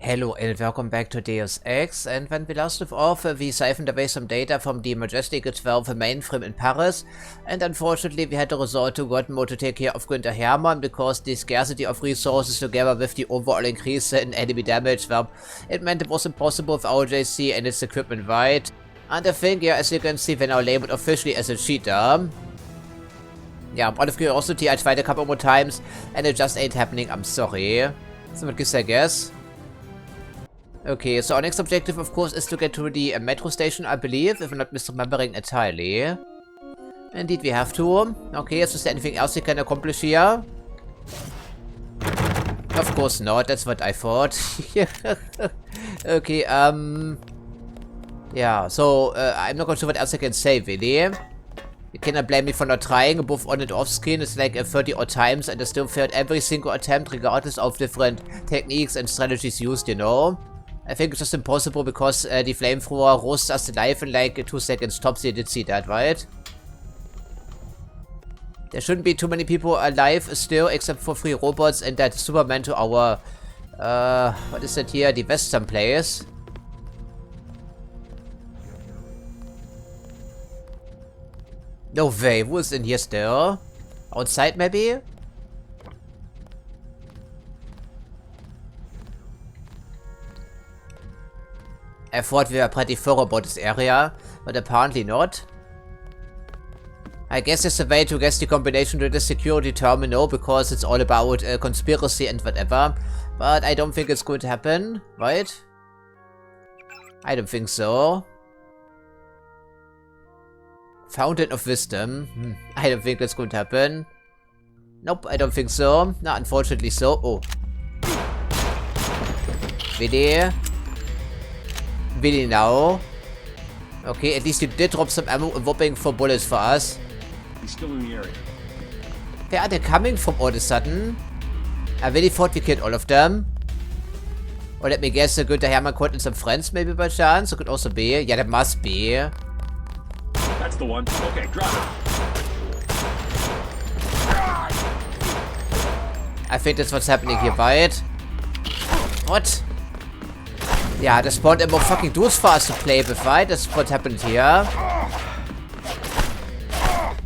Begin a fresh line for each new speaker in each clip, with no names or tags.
Hello and welcome back to Deus Ex, and when we last left off, we siphoned away some data from the Majestic 12 mainframe in Paris, and unfortunately we had to resort to God mode to take care of Günther Hermann, because the scarcity of resources together with the overall increase in enemy damage, well, it meant it was impossible without JC and its equipment right. And I think, yeah, as you can see, we're now labeled officially as a cheater. Yeah, out of curiosity I tried a couple more times, and it just ain't happening, I'm sorry. So what gives I guess? Okay, so our next objective, of course, is to get to the metro station, I believe, if I'm not misremembering entirely. Indeed, we have to. Okay, is there anything else we can accomplish here? Of course not, that's what I thought. Okay, yeah, so, I'm not quite sure what else I can say, really. You cannot blame me for not trying, both on and off screen. It's like 30 odd times, and I still failed every single attempt, regardless of different techniques and strategies used, you know? I think it's just impossible because the flamethrower roasts us alive in like 2 seconds tops. You did see that, right? There shouldn't be too many people alive still, except for 3 robots and that Superman to our, what is that here? The western place. No way, who is in here still? Outside maybe? I thought we were pretty thorough about this area, but apparently not. I guess there's a way to guess the combination to the security terminal, because it's all about conspiracy and whatever, but I don't think it's going to happen, right? I don't think so. Fountain of Wisdom. I don't think that's going to happen. Nope, I don't think so. Not unfortunately so. Oh. Really? Really now? Okay, at least you did drop some ammo and whopping for bullets for us.
He's still in the area.
Where are they coming from all of a sudden? I really thought we killed all of them. Or let me guess, Günther Hermann caught in some friends maybe by chance? It could also be. Yeah, that must be.
That's the one. Okay, drop it.
I think that's what's happening here, right? What? Yeah, there spawned more fucking dudes for us to play with, right? That's what happened here.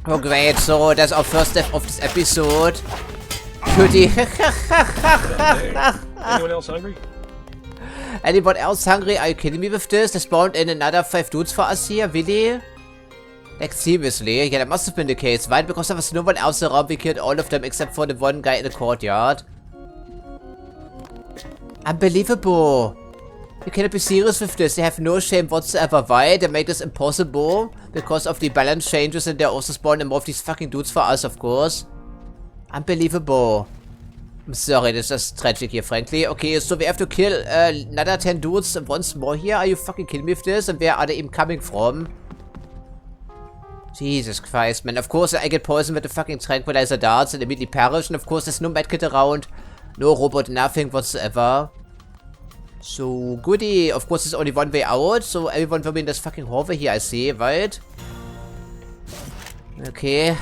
Oh great, so that's our first step of this episode. Goody.
Anyone else hungry?
Anyone else hungry? Are you kidding me with this? They spawned in another 5 dudes for us here, really? Like seriously? Yeah, that must have been the case, right? Because there was no one else around. We killed all of them except for the one guy in the courtyard. Unbelievable. You cannot be serious with this. They have no shame whatsoever. Why? They make this impossible because of the balance changes, and they're also spawning more of these fucking dudes for us, of course. Unbelievable. I'm sorry, this is tragic here, frankly. Okay, so we have to kill another 10 dudes once more here. Are you fucking kidding me with this? And where are they even coming from? Jesus Christ, man. Of course, I get poisoned with the fucking tranquilizer darts and immediately perish. And of course, there's no medkit around. No robot, nothing whatsoever. So, goody. Of course, there's only one way out. So, everyone will be in this fucking hallway here, I see, right? Okay.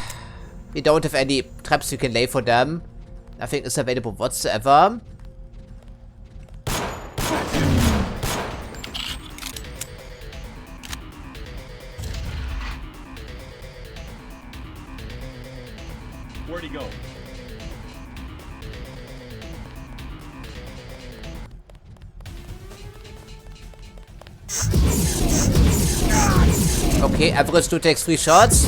We don't have any traps we can lay for them. Nothing is available whatsoever.
Where'd he go?
Okay, average 2 takes 3 shots.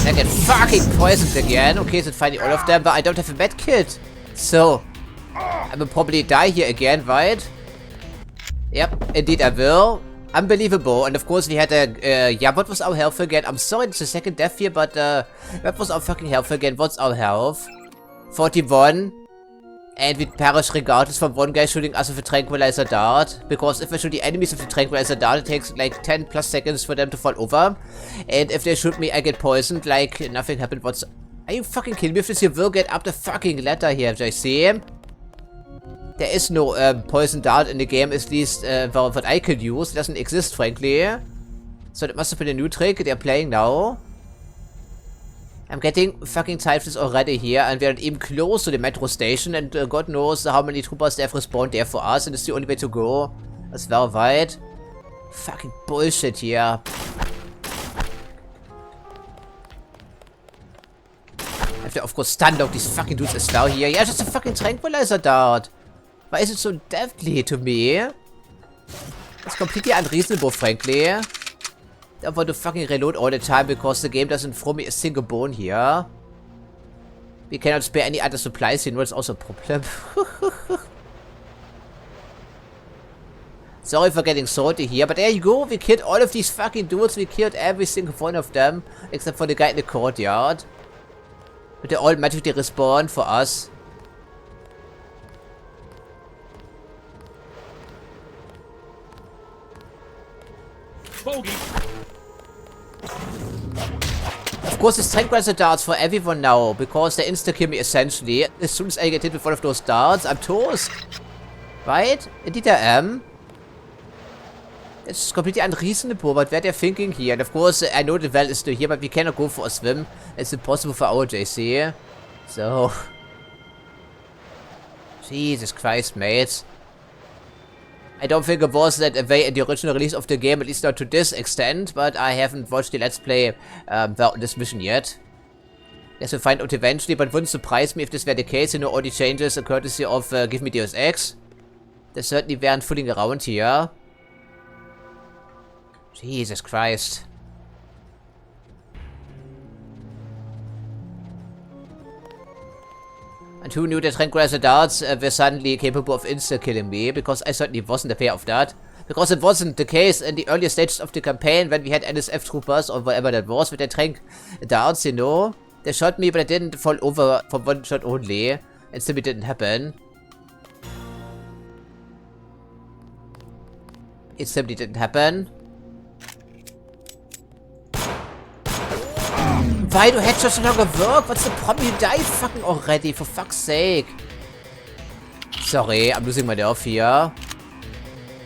I get fucking poisoned again. Okay, so finding all of them, but I don't have a med kit. So, I will probably die here again, right? Yep, indeed I will. Unbelievable. And of course we had a, yeah, what was our health again? I'm sorry, it's the second death here, but, what was our fucking health again? What's our health? 41. And we perish regardless from one guy shooting us with a tranquilizer dart. Because if I shoot the enemies with the tranquilizer dart, it takes like 10 plus seconds for them to fall over. And if they shoot me, I get poisoned like nothing happened. What's... Are you fucking kidding me with this? You will get up the fucking ladder here, JC. There is no poison dart in the game, at least what I could use. It doesn't exist, frankly. So that must have been a new trick they're playing now. I'm getting fucking tired of this already here, and we're even close to the metro station, and God knows how many troopers they have respawned there for us, and it's the only way to go as well, right? Fucking bullshit here. I have to, of course, stun lock these fucking dudes as well here. Yeah, just a fucking tranquilizer dart. Why is it so deadly to me? It's completely unreasonable, frankly. I want to fucking reload all the time because the game doesn't throw me a single bone here. We cannot spare any other supplies here, no, that's also a problem. Sorry for getting salty here, but there you go. We killed all of these fucking dudes. We killed every single one of them, except for the guy in the courtyard. But they all magically respawn for us.
Bogey.
Of course, it's tranquilizer darts for everyone now, because they insta-kill me essentially. As soon as I get hit with one of those darts, I'm toast. Right? Indeed I am. It's completely unreasonable, but what they're thinking here. And of course, I know the well is still here, but we cannot go for a swim. It's impossible for our JC. So... Jesus Christ, mates. I don't think it was that way in the original release of the game, at least not to this extent, but I haven't watched the Let's Play about this mission yet. Guess we'll find out eventually, but it wouldn't surprise me if this were the case. You know, all the changes are courtesy of Give Me Deus Ex. They certainly weren't fooling around here. Jesus Christ. And who knew that tranquilizer darts were suddenly capable of insta-killing me, because I certainly wasn't aware of that. Because it wasn't the case in the earlier stages of the campaign when we had NSF troopers or whatever that was with their trank darts, you know. They shot me, but I didn't fall over from one shot only. It simply didn't happen. It simply didn't happen. Why do headshots no longer work? What's the problem? You die fucking already, for fuck's sake. Sorry, I'm losing my nerve here.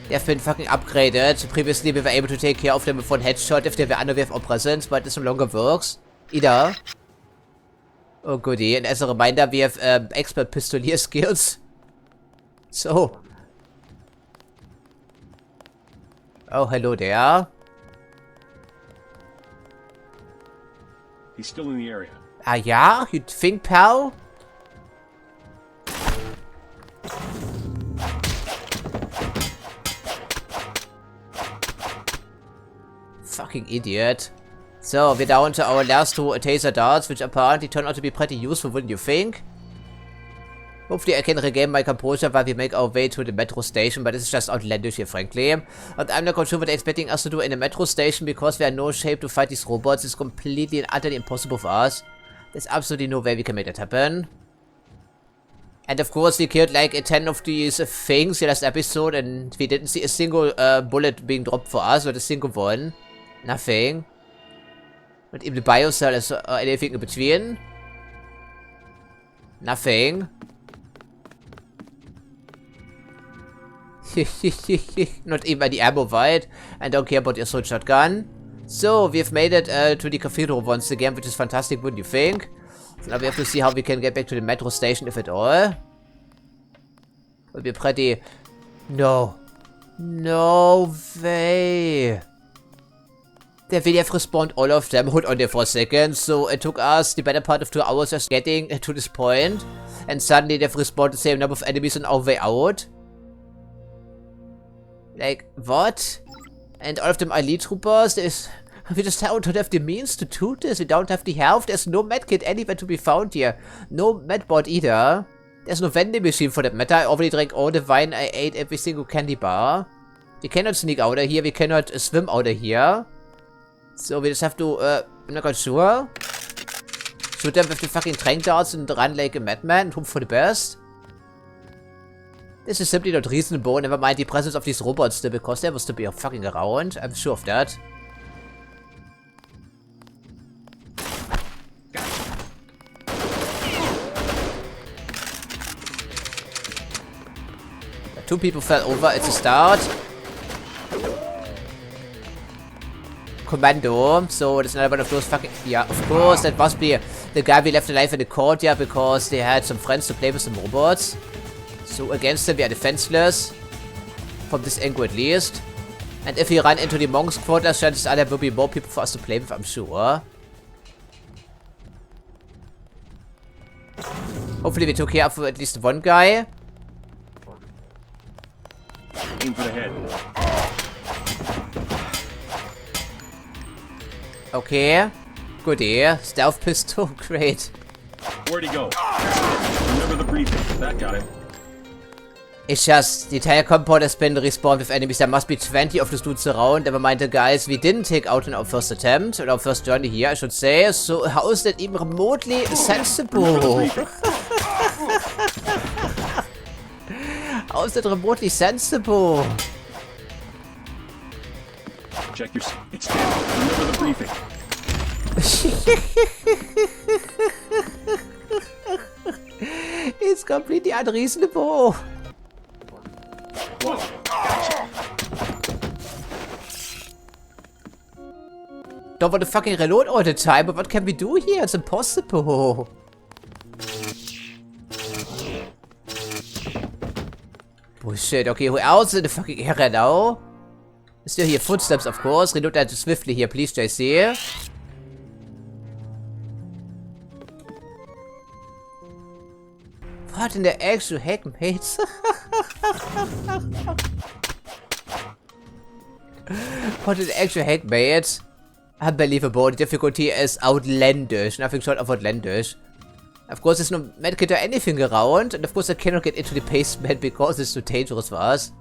They've been fucking upgraded. Previously, we were able to take care of them with one headshot if they were unaware of our presence, but this no longer works. Either. Oh goody, and as a reminder, we have expert pistolier skills. So. Oh, hello there.
He's still in the area.
Ah, yeah? You think, pal? Fucking idiot. So, we're down to our last two taser darts, which apparently turn out to be pretty useful, wouldn't you think? Hopefully I can regain my composure while we make our way to the metro station, but this is just outlandish here, frankly. And I'm not quite sure what they're expecting us to do in the metro station, because we are in no shape to fight these robots. It's completely and utterly impossible for us. There's absolutely no way we can make that happen. And of course, we killed like 10 of these things in last episode, and we didn't see a single bullet being dropped for us, or a single one. Nothing. Not even the biocell is anything in between. Nothing. Not even the ammo, right? I don't care about the assault shotgun. So, we've made it to the cathedral once again, which is fantastic, wouldn't you think? So now we have to see how we can get back to the metro station, if at all. Will be pretty... No. No way. They really have respawned all of them. Hold on there for a second. So, it took us the better part of 2 hours just getting to this point. And suddenly they've respawned the same number of enemies on our way out. Like, what? And all of them are elite troopers? We just don't have the means to do this. We don't have the health. There's no medkit anywhere to be found here. No medbot either. There's no vending machine for that matter. I already drank all the wine. I ate every single candy bar. We cannot sneak out of here. We cannot swim out of here. So we just have to, I'm not quite sure. Shoot them with the fucking trank darts and run like a madman and hope for the best. This is simply not reasonable. Never mind the presence of these robots, because they must be fucking around. I'm sure of that. Two people fell over. It's a start. Commando. So, that's another one of those fucking... Yeah, of course, that must be the guy we left alive in the courtyard because they had some friends to play with some robots. So against them we are defenseless. From this angle at least. And if we run into the monks' quarters, chances are there will be more people for us to play with, I'm sure. Hopefully we took care of at least one guy.
Aim for the head.
Okay. Goody. Stealth pistol. Great.
Where'd he go? Remember the briefing. That got him.
It's just, the entire compound has been respawned with enemies. There must be 20 of those dudes around. Never mind the guys we didn't take out in our first attempt. Or our first journey here, I should say. So, how is that even remotely sensible? How is that remotely sensible?
Check your... It's down. Remember the briefing.
It's completely unreasonable.
Whoa. Gotcha.
Don't want to fucking reload all the time, but what can we do here? It's impossible. Bullshit. Okay, who else in the fucking area now? Still here, footsteps, of course. Reload that swiftly here, please, JC. What in the actual heck, mates? What in the actual heck, mates? Unbelievable. The difficulty is outlandish. Nothing short of outlandish. Of course, there's no medkit or anything around. And of course, I cannot get into the basement because it's too dangerous for us.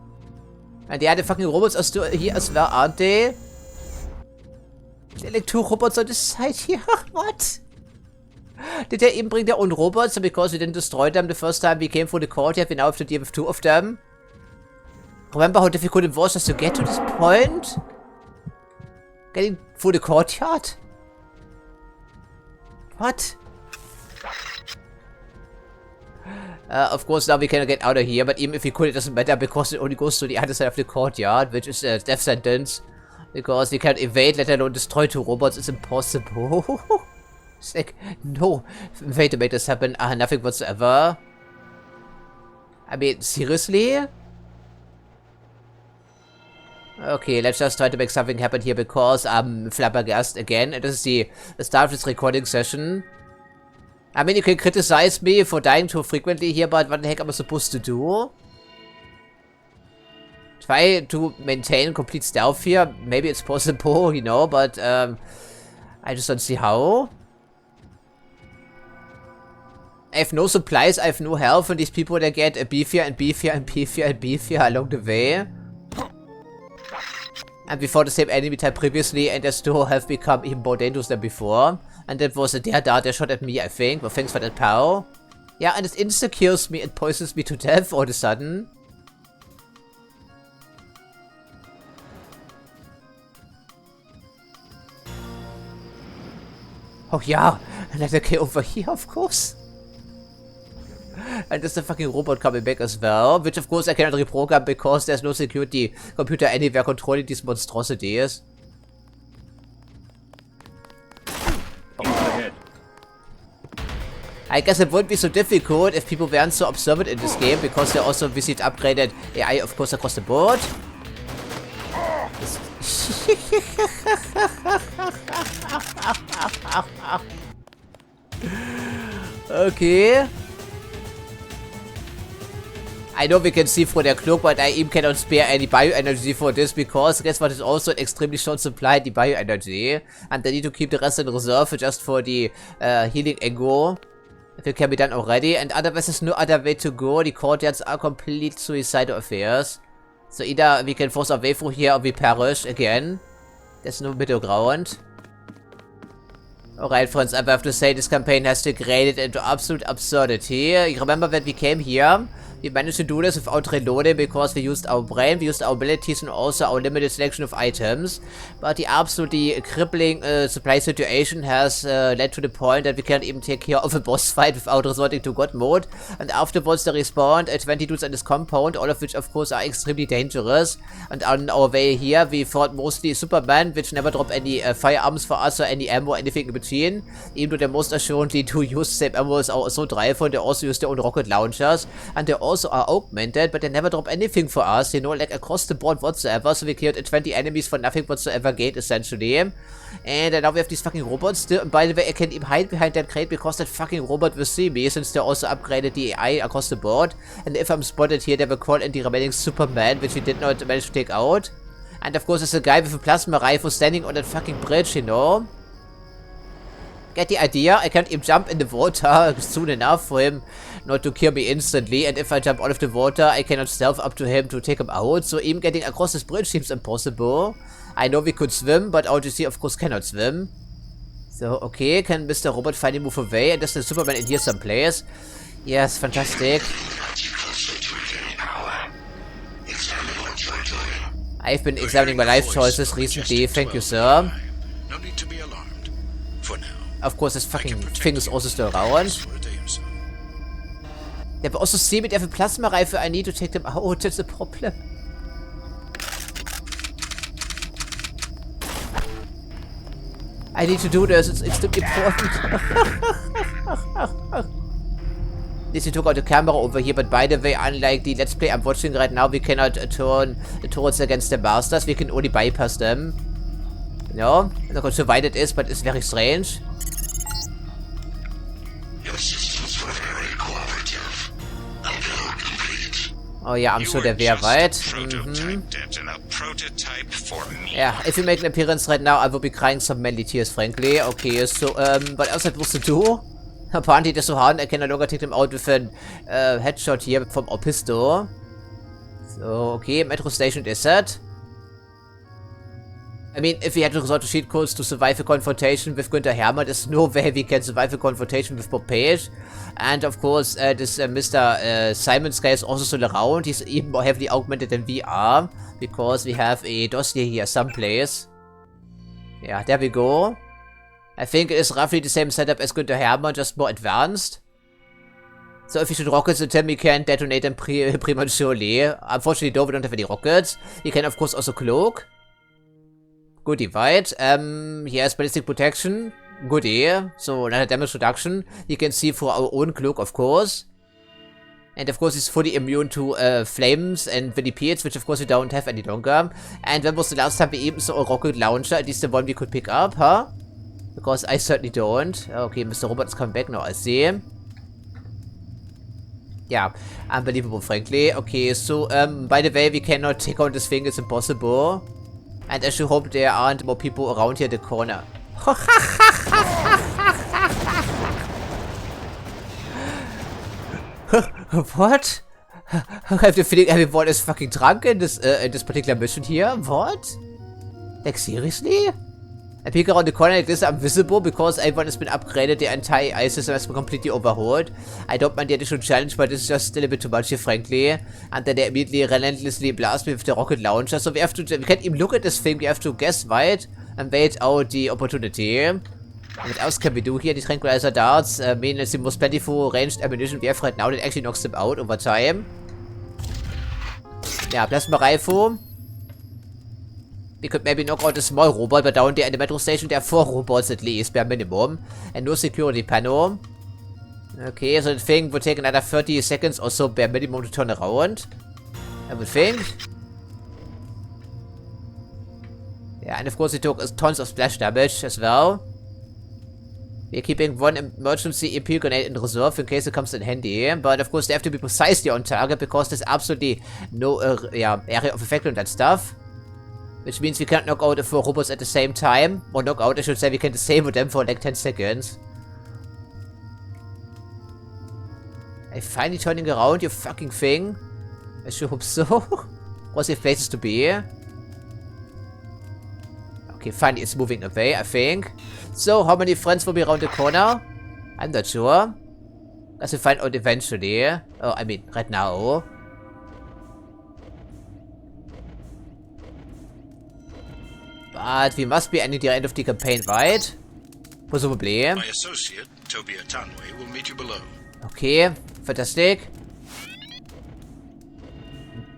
And yeah, the fucking robots are still here as well, aren't they? There are like 2 robots on this side here. What? Did they even bring their own robots? And because we didn't destroy them the first time we came through the courtyard, we now have to deal with 2 of them? Remember how difficult it was just to get to this point? Getting through the courtyard? What? Of course, now we cannot get out of here, but even if we could, it doesn't matter because it only goes to the other side of the courtyard, which is a death sentence. Because we can't evade, let alone destroy 2 robots. It's impossible. It's like, no way to make this happen. Nothing whatsoever. I mean, seriously? Okay, let's just try to make something happen here because I'm flabbergasted again. And this is the start of this recording session. I mean, you can criticize me for dying too frequently here, but what the heck am I supposed to do? Try to maintain complete stealth here. Maybe it's possible, you know, but I just don't see how. I have no supplies, I have no health, and these people they get beefier and beefier and beefier and beefier along the way. And we fought the same enemy type previously, and they still have become even more dangerous than before. And that was a dart that shot at me, I think. Well, thanks for that, pal. Yeah, and it insta-kills me, it poisons me to death all of a sudden. Oh yeah, another kill over here, of course. And there's the fucking robot coming back as well, which of course I cannot reprogram because there's no security computer anywhere controlling these monstrosities. I guess it wouldn't be so difficult if people weren't so observant in this game because they also received upgraded AI, of course, across the board. Okay. I know we can see through their cloak, but I even cannot spare any bioenergy for this because guess what is also an extremely short supply, the bioenergy. And I need to keep the rest in reserve just for the healing angle. If it can be done already, and otherwise there's no other way to go. The courtyards are complete suicidal affairs. So either we can force our way through here or we perish again. There's no middle ground. Alright friends, I have to say this campaign has degraded into absolute absurdity. You remember when we came here? We managed to do this without reloading because we used our brain, we used our abilities, and also our limited selection of items. But the absolutely crippling supply situation has led to the point that we can't even take care of a boss fight without resorting to God mode. And afterwards there respawned 20 dudes in this compound, all of which of course are extremely dangerous. And on our way here we fought mostly Superman, which never dropped any firearms for us or any ammo or anything in between. Even though they most assuredly do use the same ammo as our assault rifle, they also use their own rocket launchers. And they also are augmented, but they never drop anything for us, you know, like across the board whatsoever. So we killed 20 enemies for nothing whatsoever gained, essentially. And now we have these fucking robots still. And by the way, I can't even hide behind that crate because that fucking robot will see me, since they also upgraded the AI across the board. And if I'm spotted here, they will call in the remaining Superman, which we did not manage to take out. And of course, there's a guy with a plasma rifle standing on that fucking bridge, you know. Get the idea? I can't even jump in the water soon enough for him not to kill me instantly. And if I jump out of the water, I cannot stealth up to him to take him out. So even getting across this bridge seems impossible. I know we could swim, but our GC of course cannot swim. So, okay, can Mr. Robot finally move away? And there's the Superman in here someplace. Yes, fantastic. I've been examining my life choices recently, thank you, sir.
No need to be alarmed. For now.
Of course, this fucking thing is also still around. They will also see me, they have a plasma rifle. I need to take them out, that's a problem. I need to do this, it's extremely important. They took out the camera over here, but by the way, unlike the Let's Play I'm watching right now, we cannot turn the turrets against the masters, we can only bypass them. No, I'm not sure why that is, but it's very strange.
Your systems were very cooperative. Algo complete.
Oh yeah, I'm sure they were, right? Yeah, if you make an appearance right now, I will be crying some manly tears, frankly. Okay, so, what else am I supposed to do? Apparently they're so hard, I can no longer take them out with a headshot here from our pistol. So, okay, metro station is set. I mean, if we had to resort to cheat codes to survive a confrontation with Günther Hermann, there's no way we can survive a confrontation with Bob Page. And of course, this Mr. Simon's guy is also still around. He's even more heavily augmented than we are, because we have a dossier here someplace. Yeah, there we go. I think it is roughly the same setup as Günther Hermann, just more advanced. So if you shoot rockets at him, we can detonate them prematurely. Unfortunately, though, we don't have any rockets. You can, of course, also cloak. Goodie, right? He has ballistic protection. Goodie. So, another damage reduction. You can see for our own cloak, of course. And of course, he's fully immune to flames and ventipedes, which of course we don't have any longer. And when was the last time we even saw a rocket launcher? At least the one we could pick up, huh? Because I certainly don't. Okay, Mr. Robot is coming back now, I see. Yeah, unbelievable, frankly. Okay, so, by the way, we cannot take on this thing, it's impossible. And I should hope there aren't more people around here at the corner. What? I have the feeling everyone is fucking drunk in this particular mission here. What? Like, seriously? I peek around the corner like this, I'm visible because everyone has been upgraded, the entire AI system has been completely overhauled. I don't mind the additional challenge, but it's just still a bit too much here, frankly. And then they immediately relentlessly blast me with the rocket launcher, so we can't even look at this thing, we have to guess right and wait out the opportunity. What else can we do here? The tranquilizer darts mean it's the most plentiful ranged ammunition we have right now that actually knocks them out over time. Yeah, plasma rifle. We could maybe knock out a small robot, but down there in the metro station there are 4 robots at least, bare minimum. And no security panel. Okay, so the thing would take another 30 seconds or so bare minimum to turn around, I would think. Yeah, and of course it took tons of splash damage as well. We're keeping one emergency EP grenade in reserve in case it comes in handy. But of course they have to be precisely on target because there's absolutely no area of effect on that stuff. Which means we can't knock out the 4 robots at the same time. Or knock out, I should say, we can disable them for like 10 seconds. I'm finally turning around, you fucking thing. I sure hope so. Was there places to be? Okay, finally it's moving away, I think. So, how many friends will be around the corner? I'm not sure. As we find out eventually. Oh, I mean, right now. But we must be ending the end of the campaign, right? Presumably.
My associate, Tobia Tanway, will meet you below.
Okay, fantastic.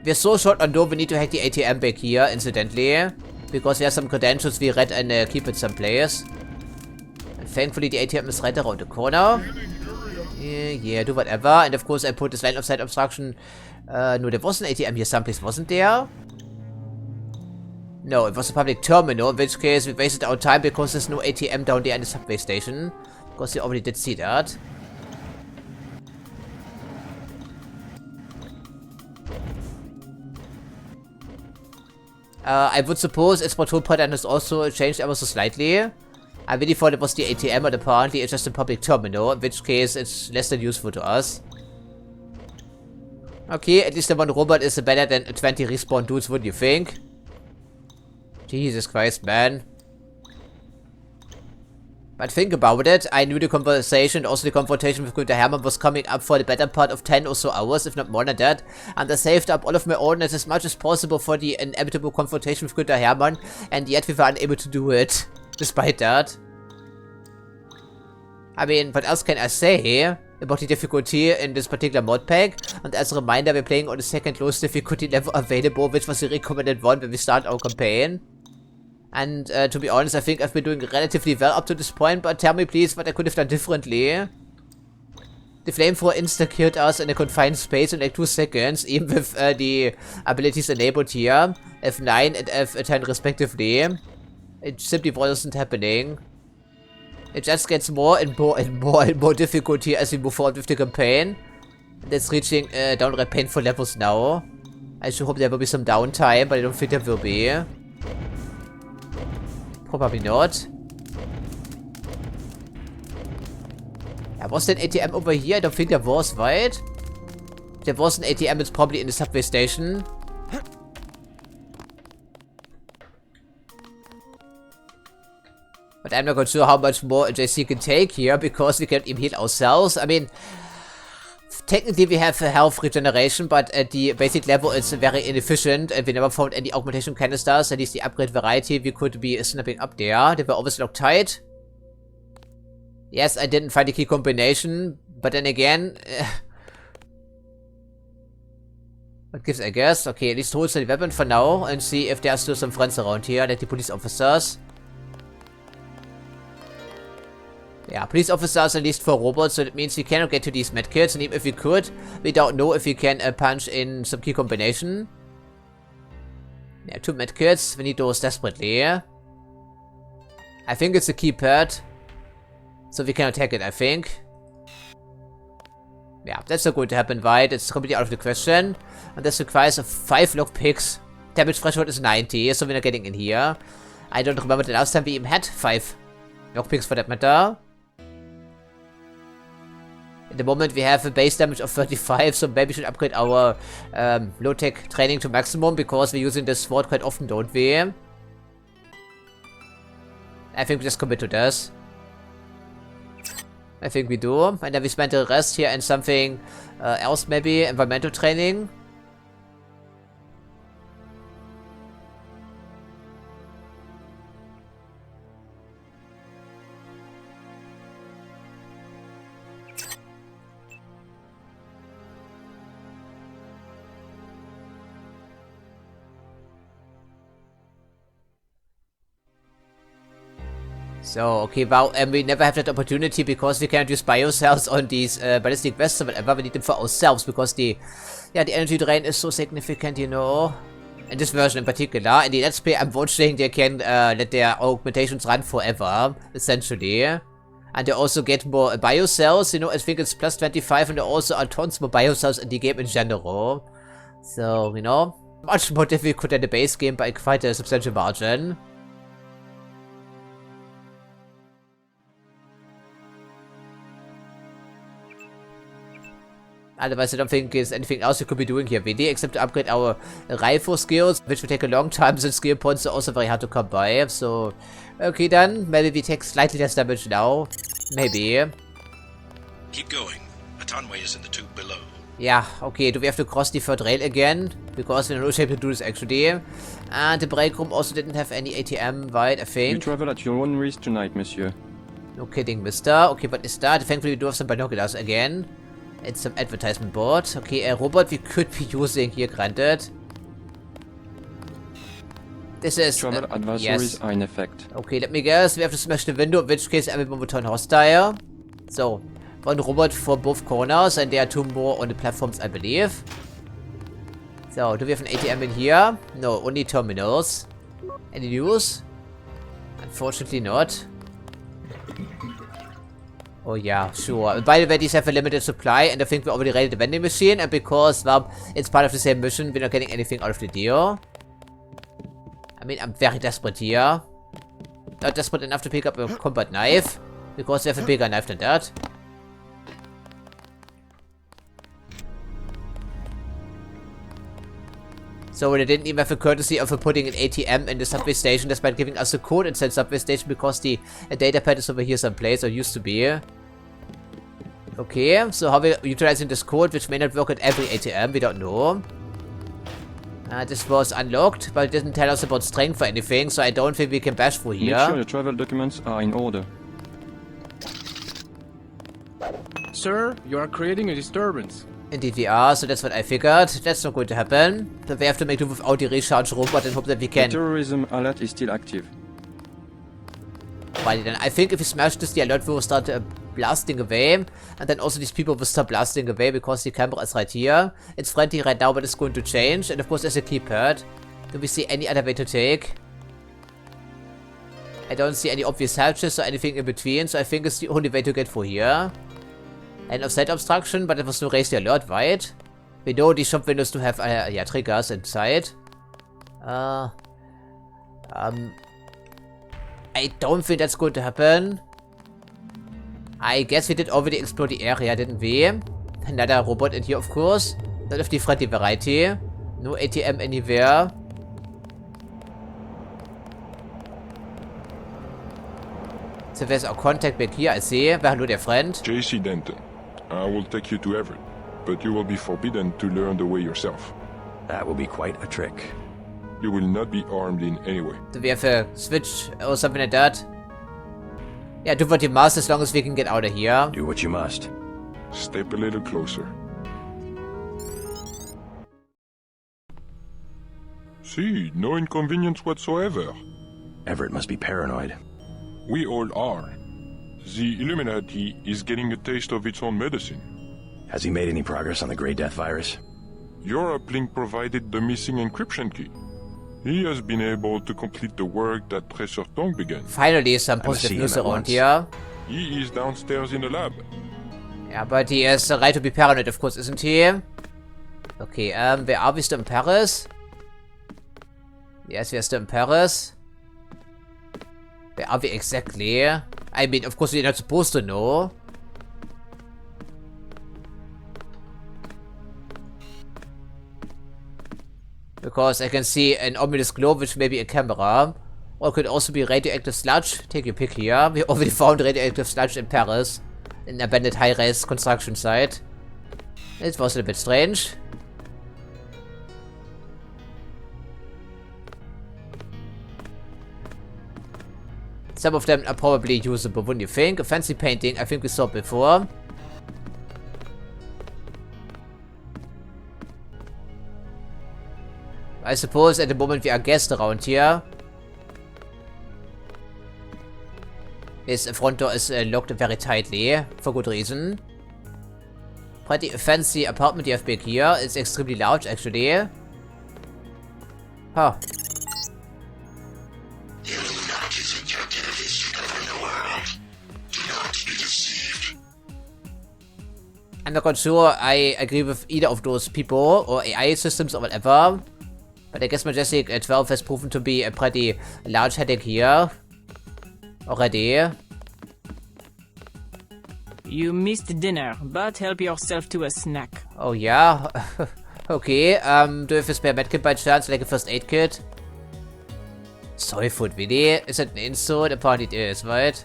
We're so short on dough, we need to hack the ATM back here, incidentally. Because we have some credentials we read and keep it someplace. And thankfully the ATM is right around the corner. Yeah, do whatever. And of course I put this line of sight obstruction. No, there was an ATM here someplace, wasn't there? No, it was a public terminal, in which case we wasted our time because there's no ATM down there in the subway station. Because we already did see that. I would suppose its patrol pattern has also changed ever so slightly. I really thought it was the ATM, but apparently it's just a public terminal, in which case it's less than useful to us. Okay, at least the one robot is better than 20 respawn dudes, wouldn't you think? Jesus Christ, man. But think about it, I knew the conversation, also the confrontation with Günther Hermann was coming up for the better part of 10 or so hours, if not more than that. And I saved up all of my ordnance as much as possible for the inevitable confrontation with Günther Hermann, and yet we were unable to do it, despite that. I mean, what else can I say about the difficulty in this particular mod pack? And as a reminder, we're playing on the second lowest difficulty level available, which was the recommended one when we start our campaign. And to be honest, I think I've been doing relatively well up to this point, but tell me please what I could have done differently. The flamethrower insta-killed us in a confined space in like 2 seconds, even with the abilities enabled here, F9 and F10 respectively. It simply wasn't happening. It just gets more and more and more and more difficulty as we move forward with the campaign. And it's reaching downright painful levels now. I should hope there will be some downtime, but I don't think there will be. Probably not. Was there an ATM over here? I don't think there was, right? If there was an ATM, it's probably in the subway station. But I'm not quite sure how much more JC can take here, because we can't even heal ourselves. I mean, technically we have health regeneration, but at the basic level it's very inefficient, and we never found any augmentation canisters, at least the upgrade variety we could be snapping up there. They were always locked tight. Yes, I didn't find the key combination, but then again... what gives, I guess? Okay, at least hold the weapon for now, and see if there are still some friends around here, like the police officers. Yeah, police officers at least for robots, so that means we cannot get to these medkits, and even if we could, we don't know if we can punch in some key combination. Yeah, 2 medkits, we need those desperately. I think it's a keypad, so we can attack it, I think. Yeah, that's not going to happen, right? It's completely out of the question. And this requires 5 lockpicks. Damage threshold is 90, so we're not getting in here. I don't remember the last time we even had 5 lockpicks for that matter. At the moment we have a base damage of 35, so maybe we should upgrade our low-tech training to maximum, because we're using this sword quite often, don't we? I think we just commit to this. I think we do. And then we spend the rest here in something else, maybe environmental training. So, okay, wow, and we never have that opportunity because we can't use biocells on these ballistic vests or whatever. We need them for ourselves because the energy drain is so significant, you know. In this version in particular. In the Let's Play I'm watching, they can let their augmentations run forever, essentially. And they also get more biocells, you know, I think it's plus 25, and there also are tons more biocells in the game in general. So, you know, much more difficult than the base game by quite a substantial margin. Otherwise, I don't think there's anything else we could be doing here, really, except to upgrade our rifle skills, which will take a long time since skill points are also very hard to come by. So, okay then, maybe we take slightly less damage now. Maybe.
Keep going. A
batonway is in the tube below.
Yeah, okay, do we have to cross the third rail again? Because we're not able to do this actually. And the break room also didn't have any ATM, right, I
You
think?
travel at your own risk tonight, monsieur.
No kidding, mister. Okay, what is that? Thankfully we do have some binoculars again. And some advertisement board. Okay, a robot we could be using here, granted. This is...
Travel advisories
yes.
are in effect.
Okay, let me guess. We have to smash the window, in which case everyone will turn hostile. So, one robot for both corners, and there are 2 more on the platforms, I believe. So, do we have an ATM in here? No, only terminals. Any news? Unfortunately not. Oh yeah, sure. By the way, these have a limited supply, and I think we already raided the vending machine, and because, well, it's part of the same mission, we're not getting anything out of the deal. I mean, I'm very desperate here. Not desperate enough to pick up a combat knife, because we have a bigger knife than that. So they didn't even have the courtesy of putting an ATM in the subway station despite giving us a code inside subway station because the data pad is over here someplace, or used to be. Okay, so how are we utilizing this code, which may not work at every ATM, we don't know. This was unlocked, but it didn't tell us about strength or anything, so I don't think we can bash through here.
Make sure your travel documents are in order.
Sir, you are creating a disturbance.
Indeed we are, so that's what I figured. That's not going to happen. So we have to make do without the recharge robot and hope that we
The
can...
terrorism alert is still active.
Right then, I think if we smash this, the alert will start blasting away. And then also these people will start blasting away because the camera is right here. It's friendly right now, but it's going to change. And of course there's a keypad. Do we see any other way to take? I don't see any obvious hatches or anything in between, so I think it's the only way to get through here. End of sight obstruction, but it was to raise the alert, right? We know these shop windows to have, yeah, triggers inside. I don't think that's going to happen. I guess we did already explore the area, didn't we? Another robot in here, of course. Not of the friendly variety. No ATM anywhere. So there's our contact back here, I see. Well, hello there, friend.
JC Denton. I will take you to Everett, but you will be forbidden to learn the way yourself.
That will be quite a trick.
You will not be armed in any way.
Do we have a switch or something like that? Yeah, do what you must as long as we can get out of here.
Do what you must.
Step a little closer. See, no inconvenience whatsoever.
Everett must be paranoid.
We all are. The Illuminati is getting a taste of its own medicine.
Has he made any progress on the Grey Death virus?
Your uplink provided the missing encryption key. He has been able to complete the work that Professor Tong began.
Finally, some positive news around here.
He is downstairs in the lab.
Yeah, but he is right to be paranoid, of course, isn't he? Okay, where are we? Still in Paris? Yes, we are still in Paris. Where are we exactly? I mean, of course, we're not supposed to know. Because I can see an ominous glow, which may be a camera. Or it could also be radioactive sludge. Take your pick here. We already found radioactive sludge in Paris. In an abandoned high-rise construction site. It was a bit strange. Some of them are probably usable, wouldn't you think? A fancy painting, I think we saw before. I suppose at the moment we are guests around here. This front door is locked very tightly, for good reason. Pretty fancy apartment you have back here. It's extremely large, actually. Huh.
The Illuminati's objective is to govern the world. Do not be deceived.
I'm not quite sure I agree with either of those people, or AI systems, or whatever. But I guess Majestic 12 has proven to be a pretty large headache here. Already.
You missed dinner, but help yourself to a snack.
Oh yeah? Okay, do you have a spare medkit by chance, like a first aid kit? Soy food, really? Is that an insult? Apparently it is, right?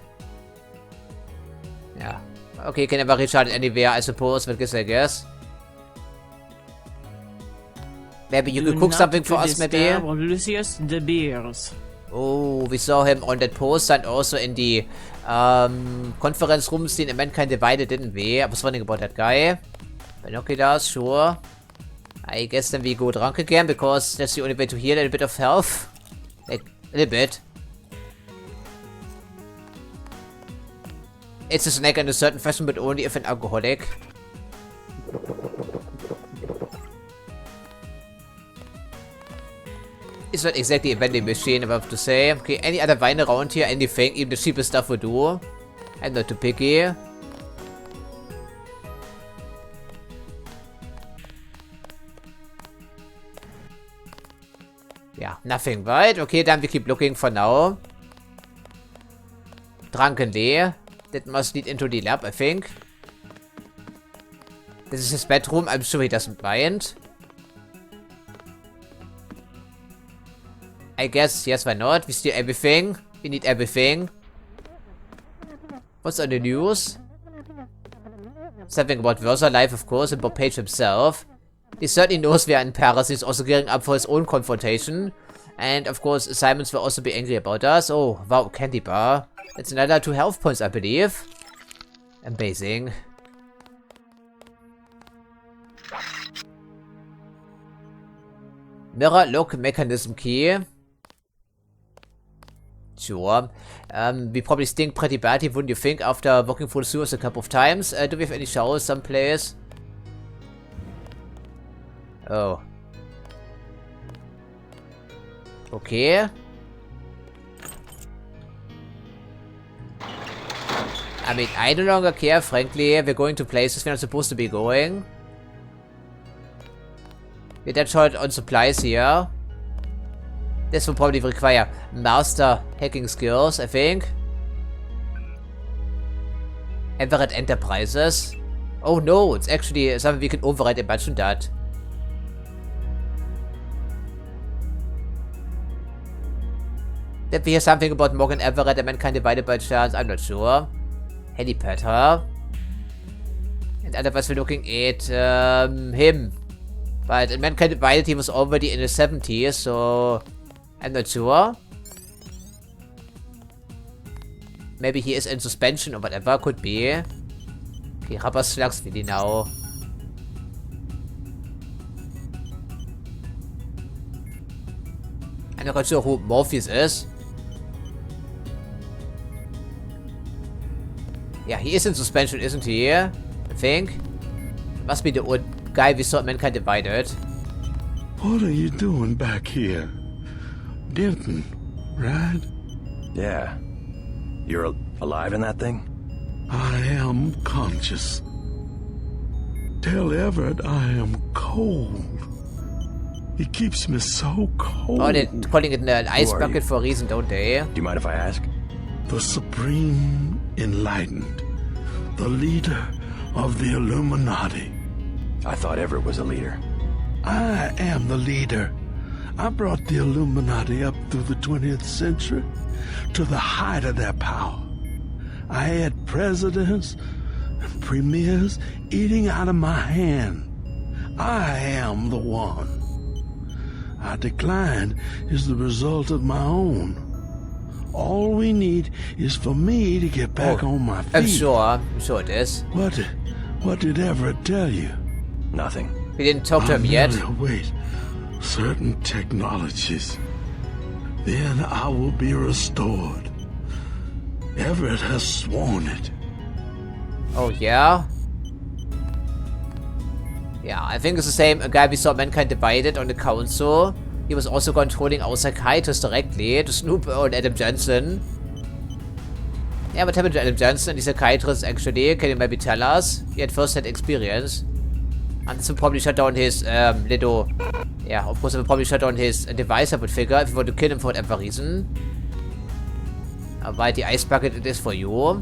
Yeah. Okay, can never reach out anywhere, I suppose, but I guess. Maybe you could cook something for us, maybe?
Lucius de Beers.
Oh, we saw him on that poster and also in the conference rooms in Mankind Divided, didn't we? I was wondering about that guy. Binoculars, sure. I guess then we go drunk again, because that's the only way to heal a little bit of health. Like, a little bit. It's a snack in a certain fashion, but only if an alcoholic. It's not exactly a vending machine, I have to say. Okay, any other wine around here? Anything? Even the cheapest stuff will do. I'm not too picky. Yeah, nothing, right? Okay, then we keep looking for now. Drunkenly. That must lead into the lab, I think. This is his bedroom. I'm sure he doesn't mind. I guess, yes, why not? We steal everything. We need everything. What's on the news? Something about Versa life, of course, and Bob Page himself. He certainly knows we are in Paris. He's also gearing up for his own confrontation. And, of course, Simons will also be angry about us. Oh, wow, candy bar. That's another 2 health points, I believe. Amazing. Mirror lock mechanism key. Sure. We probably stink pretty badly, wouldn't you think, after walking through the sewers a couple of times? Do we have any showers someplace? Oh. Okay. I mean, I no longer care, frankly. We're going to places we're not supposed to be going. We're dead short on supplies here. This will probably require master hacking skills, I think. Everett Enterprises. Oh no, it's actually something we can override. Imagine that. Did we hear something about Morgan Everett and Mankind Divided by chance? I'm not sure. Helipad, huh? And otherwise we're looking at him. But in Mankind Divided he was already in the 70s, so I'm not sure. Maybe he is in suspension or whatever, could be. Okay, rubber slugs really now. I'm not quite sure who Morpheus is. Yeah, he is in suspension, isn't he? I think. Must be the old guy we saw in Mankind Divided.
What are you doing back here? Denton, right?
Yeah. You're alive in that thing?
I am conscious. Tell Everett I am cold. He keeps me so cold.
Oh, they're calling it an ice
are
bucket
you?
for a reason, don't they?
Do you mind if I ask?
The Supreme Enlightened. The leader of the Illuminati.
I thought Everett was a leader.
I am the leader. I brought the Illuminati up through the 20th century to the height of their power. I had presidents and premiers eating out of my hand. I am the one. Our decline is the result of my own. All we need is for me to get back on my feet.
I'm sure it is.
What did Everett tell you?
Nothing.
We didn't talk to him yet.
merely await certain technologies. Then I will be restored. Everett has sworn it.
Oh, yeah? Yeah, I think it's the same guy we saw Mankind Divided on the council. He was also controlling our psychiatrist directly, to Snoop and Adam Johnson. Yeah, what happened to Adam Johnson and the psychiatrist actually? Can you maybe tell us? He had first-hand experience. And this will probably shut down his little... Yeah, of course it will probably shut down his device, I would figure, if you want to kill him for whatever reason. Right, the ice bucket it is for you.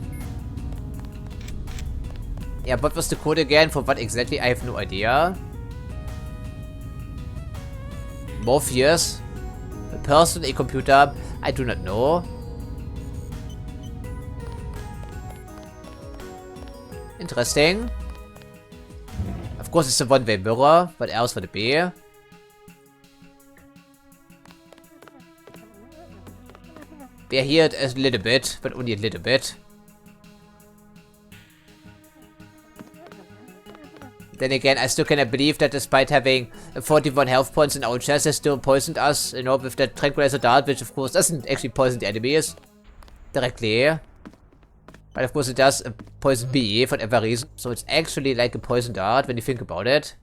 Yeah, what was the code again? For what exactly? I have no idea. Morpheus? A person, a computer? I do not know. interesting. Of course, it's a one-way mirror. What else would it be? We are here a little bit, but only a little bit. Then again, I still cannot believe that despite having 41 health points in our chest, they still poisoned us, you know, with that tranquilizer dart, which of course doesn't actually poison the enemies directly. But of course it does poison me for whatever reason. So it's actually like a poison dart when you think about it.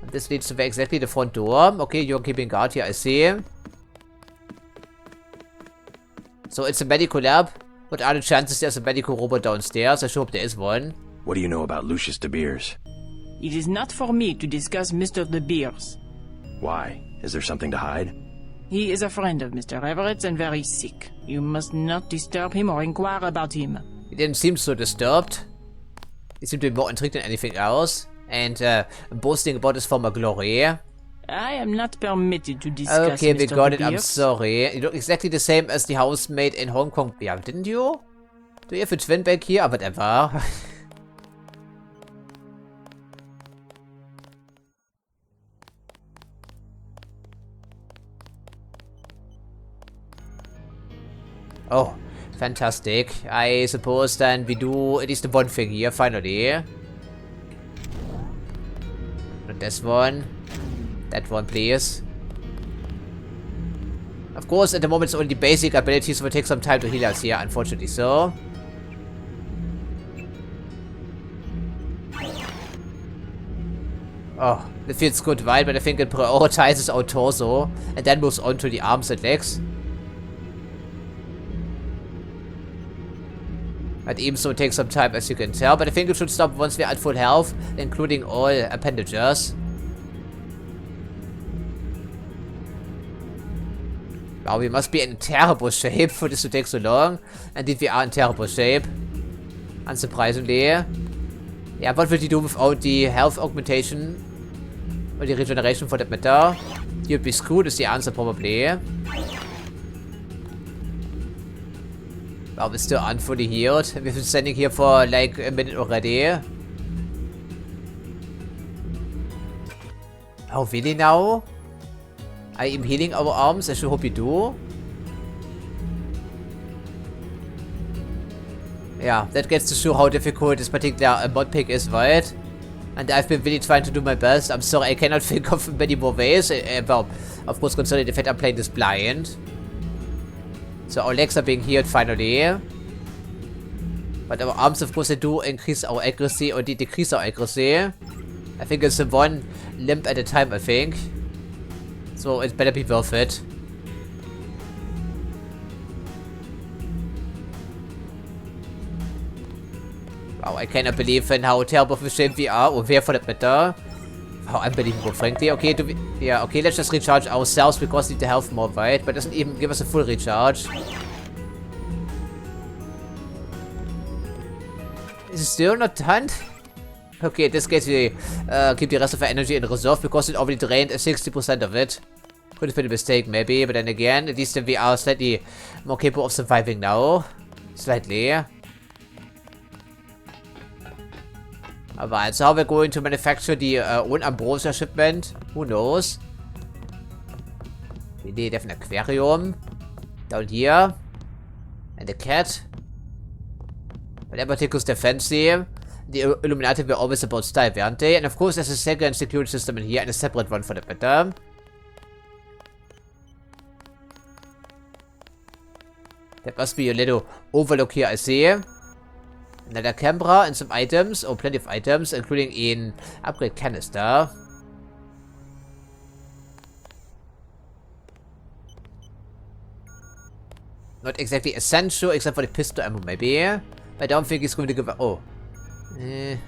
And this leads to where exactly the front door. Okay, you're keeping guard here, I see. So it's a medical lab. What are the chances there's a medical robot downstairs? I sure hope there is one.
What do you know about Lucius de Beers?
It is not for me to discuss Mr. De Beers.
Why? Is there something to hide?
He is a friend of Mr. Everett's and very sick. You must not disturb him or inquire about him.
He didn't seem so disturbed. He seemed to be more intrigued than anything else. And boasting about his former glory.
I am not permitted to discuss
Okay, we
Mr.
got
De
it. I'm
Beers.
sorry. You look exactly the same as the housemaid in Hong Kong. Yeah, didn't you? Do you have a twin back here? Or whatever. Oh, fantastic. I suppose then we do at least the one thing here, finally. Not this one. That one, please. Of course, at the moment it's only basic abilities, so it will take some time to heal us here, unfortunately so. Oh, it feels good, right? But I think it prioritizes our torso and then moves on to the arms and legs. But even so, it takes some time, as you can tell. But I think it should stop once we're at full health, including all appendages. Wow, we must be in terrible shape for this to take so long. Indeed, we are in terrible shape. Unsurprisingly. Yeah, what will you do without the health augmentation? Or the regeneration for that matter? You'd be screwed is the answer, probably. Wow, we're still unfully healed. We've been standing here for like a minute already. Oh, really now? I am healing our arms. I should hope you do. Yeah, that gets to show how difficult this particular mod pick is, right? And I've been really trying to do my best. I'm sorry, I cannot think of many more ways. Well, of course, considering the fact I'm playing this blind. So our legs are being healed finally. But our arms, of course, they do increase our accuracy or decrease our accuracy. I think it's one limb at a time, I think. So it better be worth it. Wow, I cannot believe in how terrible of a shape we are, or where for that matter. How unbelievable, frankly. Okay, yeah, okay, let's just recharge ourselves because we need the health more, right? But it doesn't even give us a full recharge. Is it still not done? Okay, in this case we keep the rest of our energy in reserve because it already drained 60% of it. Could have been a mistake maybe, but then again, at least we are slightly more capable of surviving now. Slightly. Alright, so how we're going to manufacture the own Ambrosia shipment? Who knows? We need an aquarium. Down here. And a cat. Whatever tickles their fancy. The Illuminati were always about style, weren't they? And of course there's a second security system in here and a separate one for the better. That must be a little overlook here, I see. Another camera and some items, or plenty of items, including an upgrade canister. Not exactly essential, except for the pistol ammo, maybe. I don't think it's going to give a... Oh.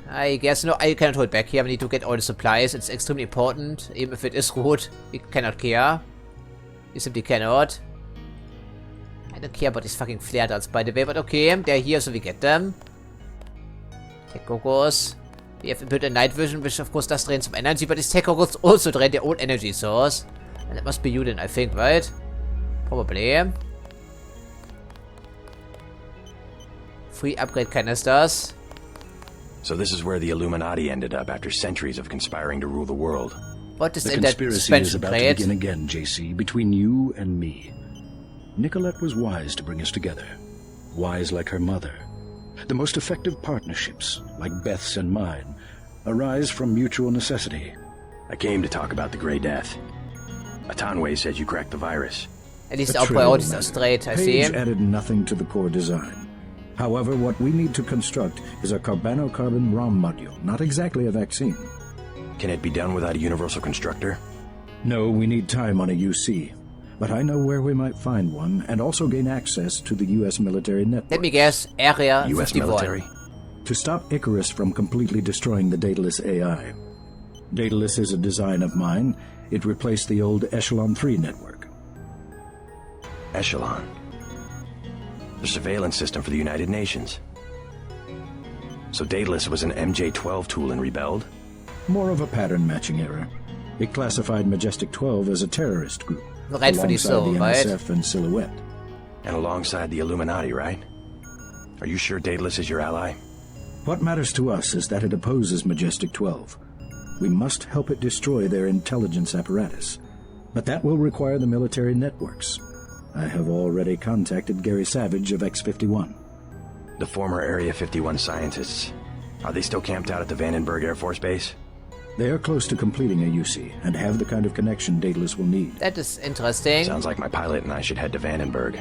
I guess no, I cannot hold back here. We need to get all the supplies. It's extremely important. Even if it is rude, we cannot care. We simply cannot. I don't care about these fucking flare darts, by the way, but okay, they're here, so we get them. Tech Gogos. We have built a night vision, which of course does drain some energy, but these Tech Gogos also drain their own energy source. And that must be you then, I think, right? Probably. Free upgrade canisters.
So this is where the Illuminati ended up after centuries of conspiring to rule the world.
What is
The
in that
conspiracy is
suspension
about to
plate?
begin again, JC, between you and me. Nicolette was wise to bring us together. Wise like her mother. The most effective partnerships, like Beth's and mine, arise from mutual necessity.
I came to talk about the Grey Death. Atanwe says you cracked the virus.
At least
A
our
trivial
priorities are
matter.
straight, I see.
Page added nothing to the core design. However, what we need to construct is a carbano-carbon ROM module, not exactly a vaccine.
Can it be done without a universal constructor?
No, we need time on a UC. But I know where we might find one, and also gain access to the U.S. military network.
Let me guess, Area
U.S.
51.
military?
To stop Icarus from completely destroying the Daedalus AI. Daedalus is a design of mine. It replaced the old Echelon 3 network.
Echelon. The surveillance system for the United Nations. So Daedalus was an MJ-12 tool and rebelled?
More of a pattern matching error. It classified Majestic 12 as a terrorist group,
Rightfully
alongside
so,
the
right?
NSF and Silhouette.
And alongside the Illuminati, right? Are you sure Daedalus is your ally?
What matters to us is that it opposes Majestic 12. We must help it destroy their intelligence apparatus. But that will require the military networks. I have already contacted Gary Savage of X-51.
The former Area 51 scientists. Are they still camped out at the Vandenberg Air Force Base?
They are close to completing a UC and have the kind of connection Daedalus will need.
That is interesting.
Sounds like my pilot and I should head to Vandenberg.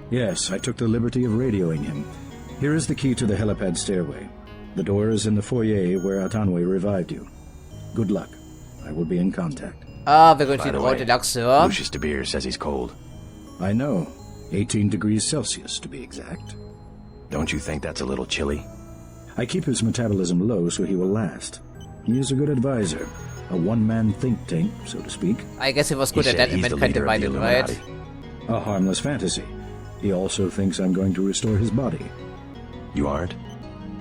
Yes, I took the liberty of radioing him. Here is the key to the helipad stairway. The door is in the foyer where Atanwe revived you. Good luck. I will be in contact.
Ah, we're going
By
to
the
the
way,
Rote Luxor.
Lucius de Beers says he's cold.
I know. 18 degrees Celsius, to be exact.
Don't you think that's a little chilly?
I keep his metabolism low so he will last. He is a good advisor. A one-man think tank, so to speak.
I guess he was
He
good at
said
that
he's the
event
leader of the
divided, right?
Illuminati.
A harmless fantasy. He also thinks I'm going to restore his body.
You aren't?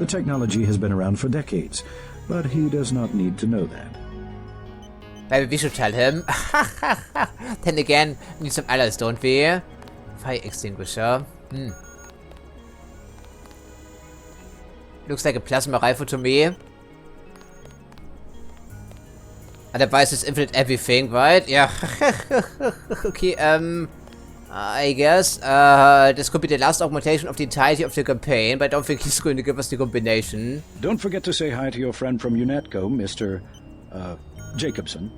The technology has been around for decades, but he does not need to know that.
Maybe we should tell him. Then again, we need some allies, don't we? Fire extinguisher. Looks like a plasma rifle to me. And the device is infinite everything, right? Yeah. Okay, I guess this could be the last augmentation of the entirety of the campaign, but I don't think he's going to give us the combination.
Don't forget to say hi to your friend from UNETCO, Mr. Jacobson.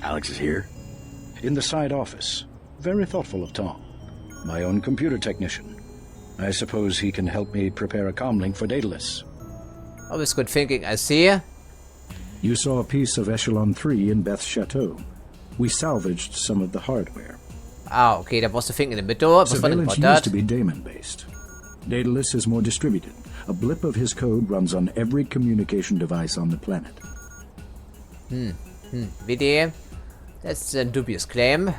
Alex is here?
In the side office. Very thoughtful of Tom. My own computer technician. I suppose he can help me prepare a comlink for Daedalus.
Always good thinking, I see.
You saw a piece of Echelon 3 in Beth's chateau. We salvaged some of the hardware.
Ah, okay, that was the thing in the middle. Was wondering
Surveillance
about
used
that.
to be daemon-based. Daedalus is more distributed. A blip of his code runs on every communication device on the planet.
VD. That's a dubious claim.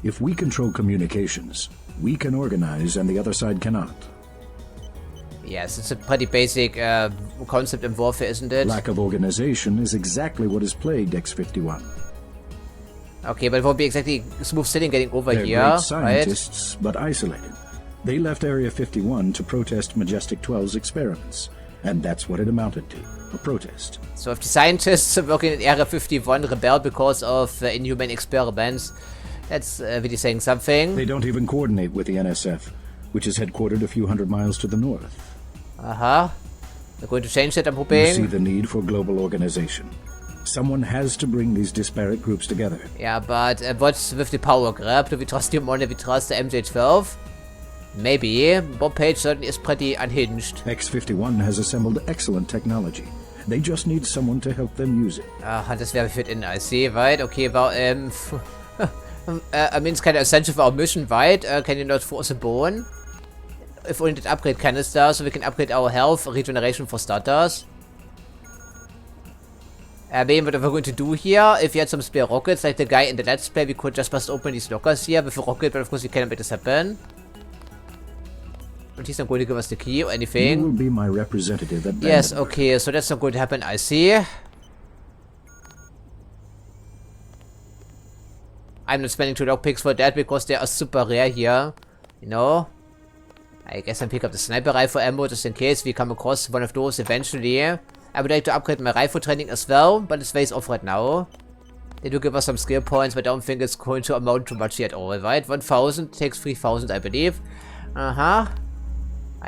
If we control communications, we can organize and the other side cannot.
Yes, it's a pretty basic concept in warfare, isn't it?
Lack of organization is exactly what has plagued X-51.
Okay, but it won't be exactly smooth sailing getting over
They're
here,
great
right?
scientists, but isolated. They left Area 51 to protest Majestic 12's experiments, and that's what it amounted to, a protest.
So if the scientists working in Area 51 rebelled because of inhuman experiments, that's really saying something.
They don't even coordinate with the NSF, which is headquartered a few hundred miles to the north.
Uh-huh. They're going to change that, I'm
You see
hoping.
the need for global organization. Someone has to bring these disparate groups together.
Yeah, but what's with the power grab? Do we trust him or do we trust the MJ-12? Maybe. Bob Page certainly is pretty unhinged.
X-51 has assembled excellent technology. They just need someone to help them use it.
Ah, das wäre fit in, I see, right? Okay, well, I mean, it's kind of essential for our mission, right? Can you not force a bone? If only that upgrade canister, so we can upgrade our health, regeneration for starters. Maybe what we're going to do here, if we had some spare rockets, like the guy in the Let's Play, we could just bust open these lockers here with a rocket, but of course we cannot make this happen. But he's not going to give us the key or
You
anything.
will be my representative at
Yes,
Vandenberg.
okay, so that's not going to happen, I see. I'm not spending 2 lockpicks for that because they are super rare here. You know? I guess I pick up the sniper rifle ammo just in case we come across one of those eventually. I would like to upgrade my rifle training as well, but it's face off right now. They do give us some skill points, but I don't think it's going to amount to much yet all, right? 1000 takes 3000, I believe. I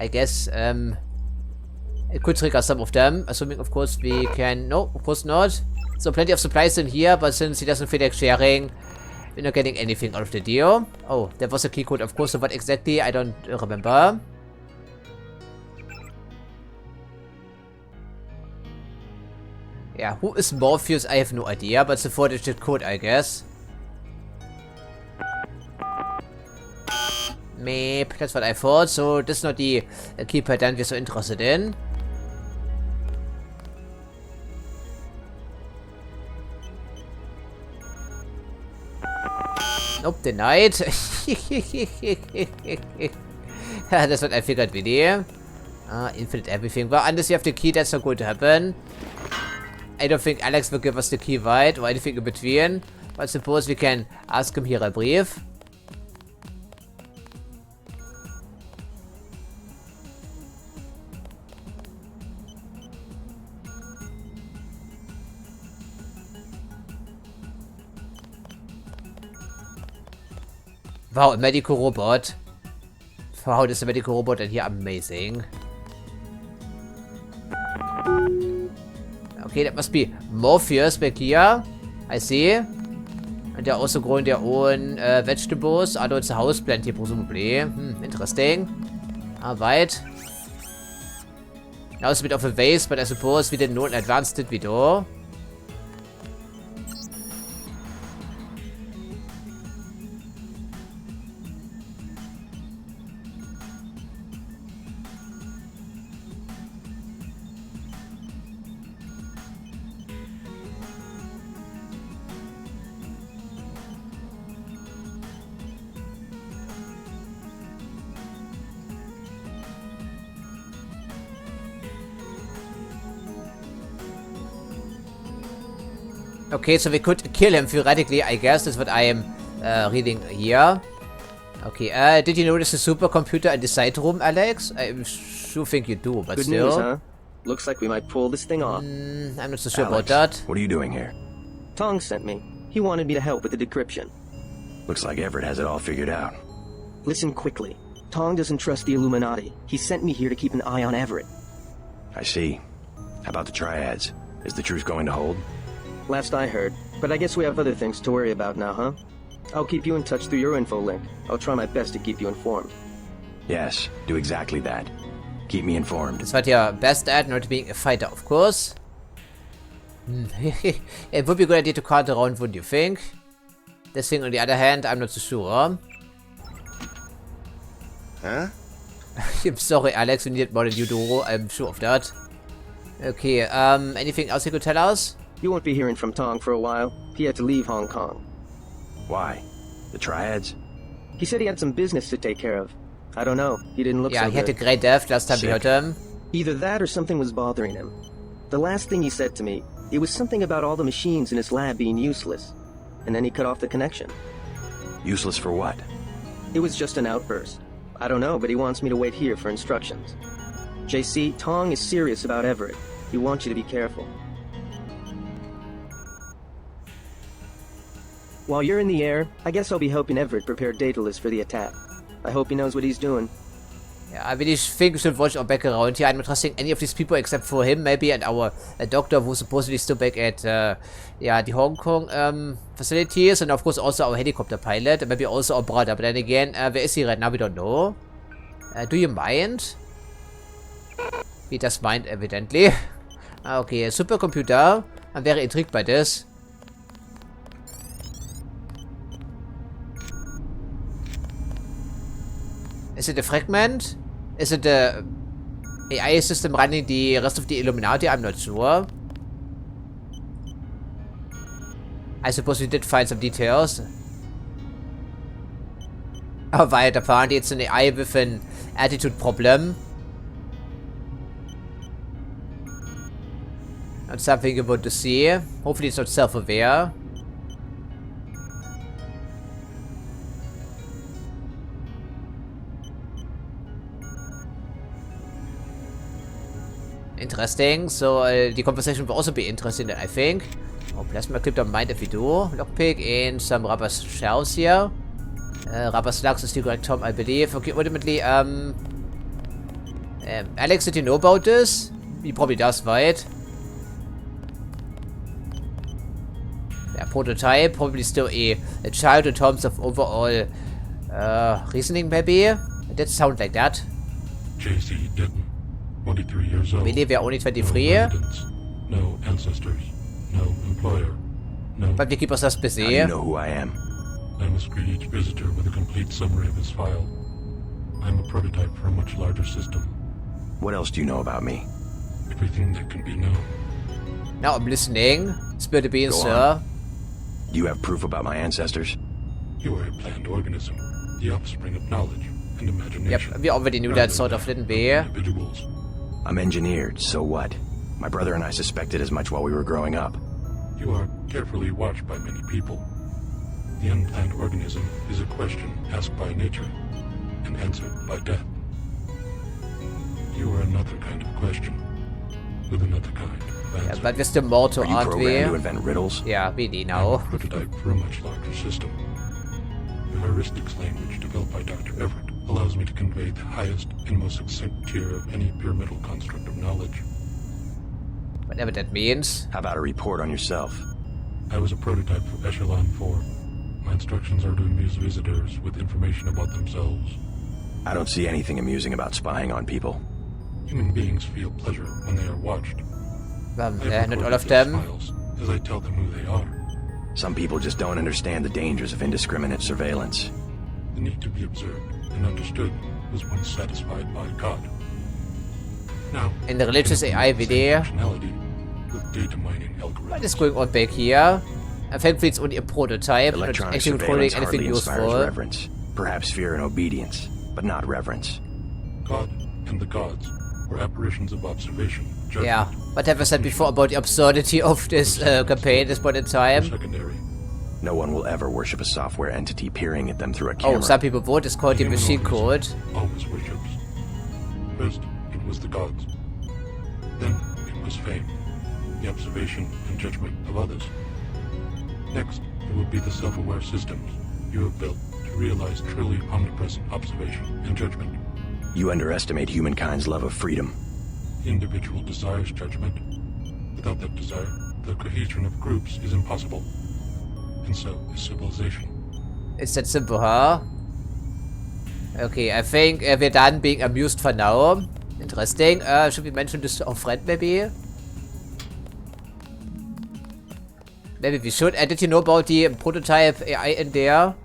guess, it could trigger some of them, assuming, of course, we can... No, of course not. So, plenty of supplies in here, but since he doesn't feel like sharing, we're not getting anything out of the deal. Oh, there was a key code, of course, so what exactly? I don't remember. Yeah, who is Morpheus? I have no idea, but it's a 4-digit code, I guess. Maybe, that's what I thought. So, this is not the key pattern we're so interested in. Nope, denied. That's what I figured with you. Infinite everything. Well, unless you have the key, that's not going to happen. I don't think Alex will give us the key, right? Or anything in between. But suppose we can ask him here a brief. Wow, a medical robot. Wow, this is a medical robot and here amazing. Okay, that must be Morpheus back here. I see. And they're also growing their own vegetables. Although it's a houseplant here, presumably. Interesting. Alright. Now it's a bit of a waste, but I suppose we didn't know in advance, did we though? Okay, so we could kill him theoretically, I guess. That's what I am reading here. Okay, did you notice the supercomputer in the side room, Alex? I sure think you do, but
Good
still.
news, huh? Looks like we might pull this thing off.
I'm not so sure
Alex,
about that.
what are you doing here?
Tong sent me. He wanted me to help with the decryption.
Looks like Everett has it all figured out.
Listen quickly. Tong doesn't trust the Illuminati. He sent me here to keep an eye on Everett.
I see. How about the triads? Is the truth going to hold?
Last I heard. But I guess we have other things to worry about now, huh? I'll keep you in touch through your info link. I'll try my best to keep you informed.
Yes, do exactly that. Keep me informed.
That's what you're best at, not being a fighter, of course. It would be a good idea to cart around, wouldn't you think? This thing, on the other hand, I'm not so sure.
Huh?
I'm sorry, Alex, we need more than you do. I'm sure of that. Okay, anything else you could tell us?
You won't be hearing from Tong for a while. He had to leave Hong Kong.
Why? The triads?
He said he had some business to take care of. I don't know. He didn't look so
Yeah,
good.
he had a great death last time we heard him.
Either that or something was bothering him. The last thing he said to me, it was something about all the machines in his lab being useless. And then he cut off the connection.
Useless for what?
It was just an outburst. I don't know, but he wants me to wait here for instructions. JC, Tong is serious about Everett. He wants you to be careful. While you're in the air, I guess I'll be helping Everett prepare Daedalus for the attack. I hope he knows what he's doing.
Yeah, I really think we should watch our background here. I'm not trusting any of these people except for him, maybe, and our doctor who's supposedly still back at yeah, the Hong Kong facilities, and of course also our helicopter pilot, and maybe also our brother. But then again, where is he right now? We don't know. Do you mind? He does mind, evidently. Okay, a supercomputer. I'm very intrigued by this. Is it a fragment? Is it the AI system running the rest of the Illuminati? I'm not sure. I suppose we did find some details. Oh, right, apparently it's an AI with an attitude problem. Not something you want to see. Hopefully it's not self-aware. interesting. So the conversation will also be interesting, I think. Oh, plasma clip don't mind if we do. Lockpick and some rubber shells here. Rubber slugs is the correct term, I believe. Okay, ultimately, Alex, did you know about this? He probably does, right? Yeah, prototype, probably still a child in terms of overall reasoning, maybe? It did sound like that.
JC Denton, 23 years old.
Really, we are only 23?
No residence, no ancestors, no employer, no...
But we keep ourselves busy.
How do you know who I am?
I must greet each visitor with a complete summary of his file. I'm a prototype for a much larger system.
What else do you know about me?
Everything that can be known.
Now I'm listening. Spill the beans,
Go
sir.
on. Do you have proof about my ancestors?
You are a planned organism, the offspring of knowledge and imagination.
Yep, we already knew that sort of, didn't we?
Individuals.
I'm engineered, so what? My brother and I suspected as much while we were growing up.
You are carefully watched by many people. The unplanned organism is a question asked by nature and answered by death. You are another kind of question with another kind of answer.
Yeah, but we're still mortal,
Are you
aren't we?
programmed to invent riddles?
Yeah, really
I'm
now.
a prototype for a much larger system. The heuristics language developed by Dr. Everett allows me to convey the highest and most succinct tier of any pyramidal construct of knowledge.
Whatever that means.
How about a report on yourself?
I was a prototype for Echelon 4. My instructions are to amuse visitors with information about themselves.
I don't see anything amusing about spying on people.
Human beings feel pleasure when they are watched.
Not all of them.
Smiles as I tell them who they are.
Some people just don't understand the dangers of indiscriminate surveillance.
The need to be observed and understood was once satisfied by God. Now,
In the religious AI video.
functionality with data mining algorithms.
What is going on back here? And thankfully it's only a prototype, not
Electronic
actually controlling
surveillance
anything
hardly inspires
useful.
reverence. Perhaps fear and obedience, but not reverence.
God and the gods were apparitions of observation. Judgment,
Yeah, whatever I said before about the absurdity of this campaign at this point in
were
time.
secondary.
No one will ever worship a software entity peering at them through a camera.
Oh, some people vote is called the
Human
machine
organism
code.
Always worships. First, it was the gods. Then, it was fame, the observation and judgment of others. Next, it would be the self-aware systems you have built to realize truly omnipresent observation and judgment.
You underestimate humankind's love of freedom.
The individual desires judgment. Without that desire, the cohesion of groups is impossible. And so is civilization.
It's that simple, huh? Okay, I think we're done being amused for now. Interesting. Should we mention this to our friend, maybe? Maybe we should. Did you know about the prototype AI in there?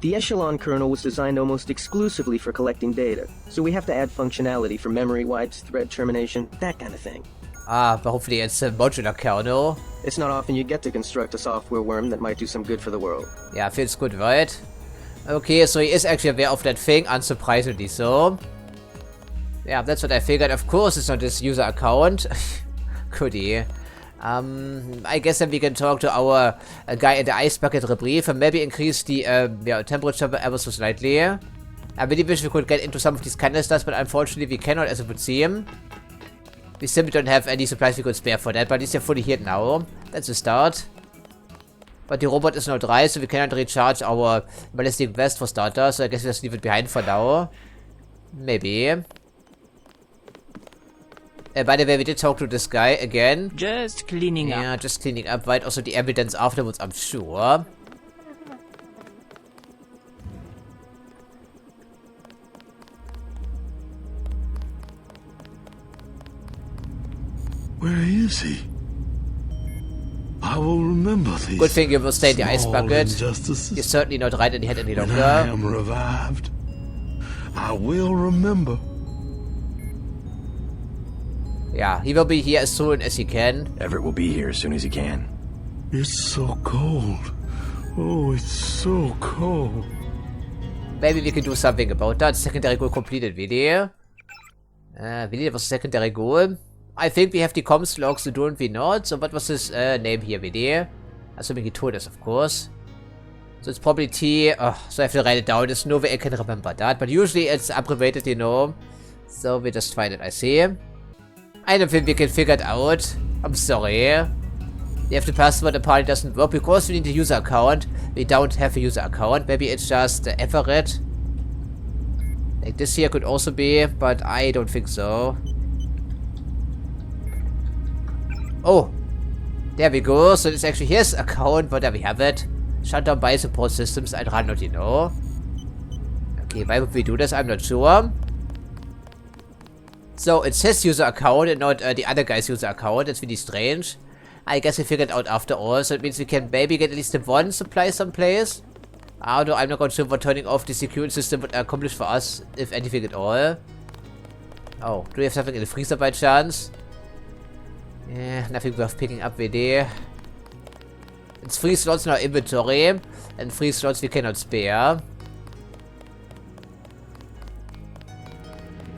The Echelon kernel was designed almost exclusively for collecting data, so we have to add functionality for memory wipes, thread termination, that kind of thing.
Ah, but hopefully it's a modular kernel.
It's not often you get to construct a software worm that might do some good for the world.
Yeah, feels good, right? Okay, so he is actually aware of that thing, unsurprisingly so. Yeah, that's what I figured. Of course it's not his user account. Goody. I guess then we can talk to our guy in the ice bucket rebrief and maybe increase the temperature ever so slightly. I really wish we could get into some of these canisters, but unfortunately we cannot, as it would seem. We simply don't have any supplies we could spare for that, but at least they're fully healed now. That's a start. But the robot is now dry, so we cannot recharge our ballistic vest for starters, so I guess we just leave it behind for now. Maybe. By the way, we did talk to this guy again.
Just cleaning up.
Yeah, just cleaning up, right? Also the evidence afterwards, I'm sure.
Where is he? I will remember these.
Good thing you will stay in the ice
small
bucket.
injustices.
You're certainly not right in the head any
When I
longer.
am revived, I will remember.
Yeah, he will be here as soon as he can.
Everett will be here as soon as he can.
It's so cold. Oh, it's so cold.
Maybe we can do something about that. Secondary goal completed, really. Really, that was a secondary goal. I think we have the comms logs to do and we not. So what was his name here, really? Assuming he told us, of course. So it's probably T. Oh, so I have to write it down. There's no way I can remember that. But usually it's abbreviated, you know. So we just find it, I see. I don't think we can figure it out. I'm sorry. If the password apparently doesn't work because we need a user account. We don't have a user account. Maybe it's just Everett. Like this here could also be, but I don't think so. Oh, there we go. So it's actually his account, but there we have it. Shut down by support systems. I'd rather not know. Okay, why would we do this? I'm not sure. So it's his user account and not the other guy's user account. That's really strange. I guess we figured it out after all. So it means we can maybe get at least the one supply someplace. Although I'm not quite sure what turning off the security system would accomplish for us, if anything at all. Oh, do we have something in the freezer by chance? Yeah, nothing worth picking up VD. It's 3 slots in our inventory, and 3 slots we cannot spare.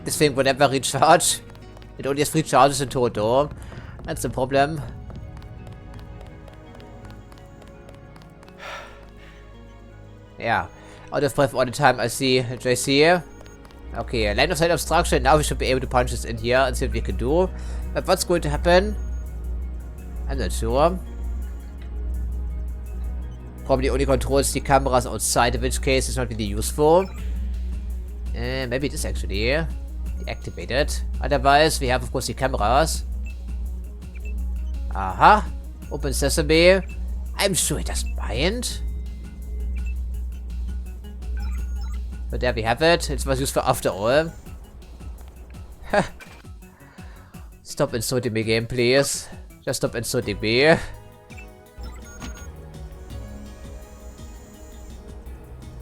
This thing will never recharge. It only has 3 charges in total. That's the problem. Yeah, out of breath all the time I see JC. Okay, line of sight obstruction. Now we should be able to punch this in here and see what we can do. But what's going to happen? I'm not sure. Probably only controls the cameras outside, in which case it's not really useful. Maybe it is actually deactivated. Otherwise, we have of course the cameras. Aha. Open sesame. I'm sure it doesn't mind. But there we have it. It was useful after all. Stop insulting me, game, please. Just stop insulting me.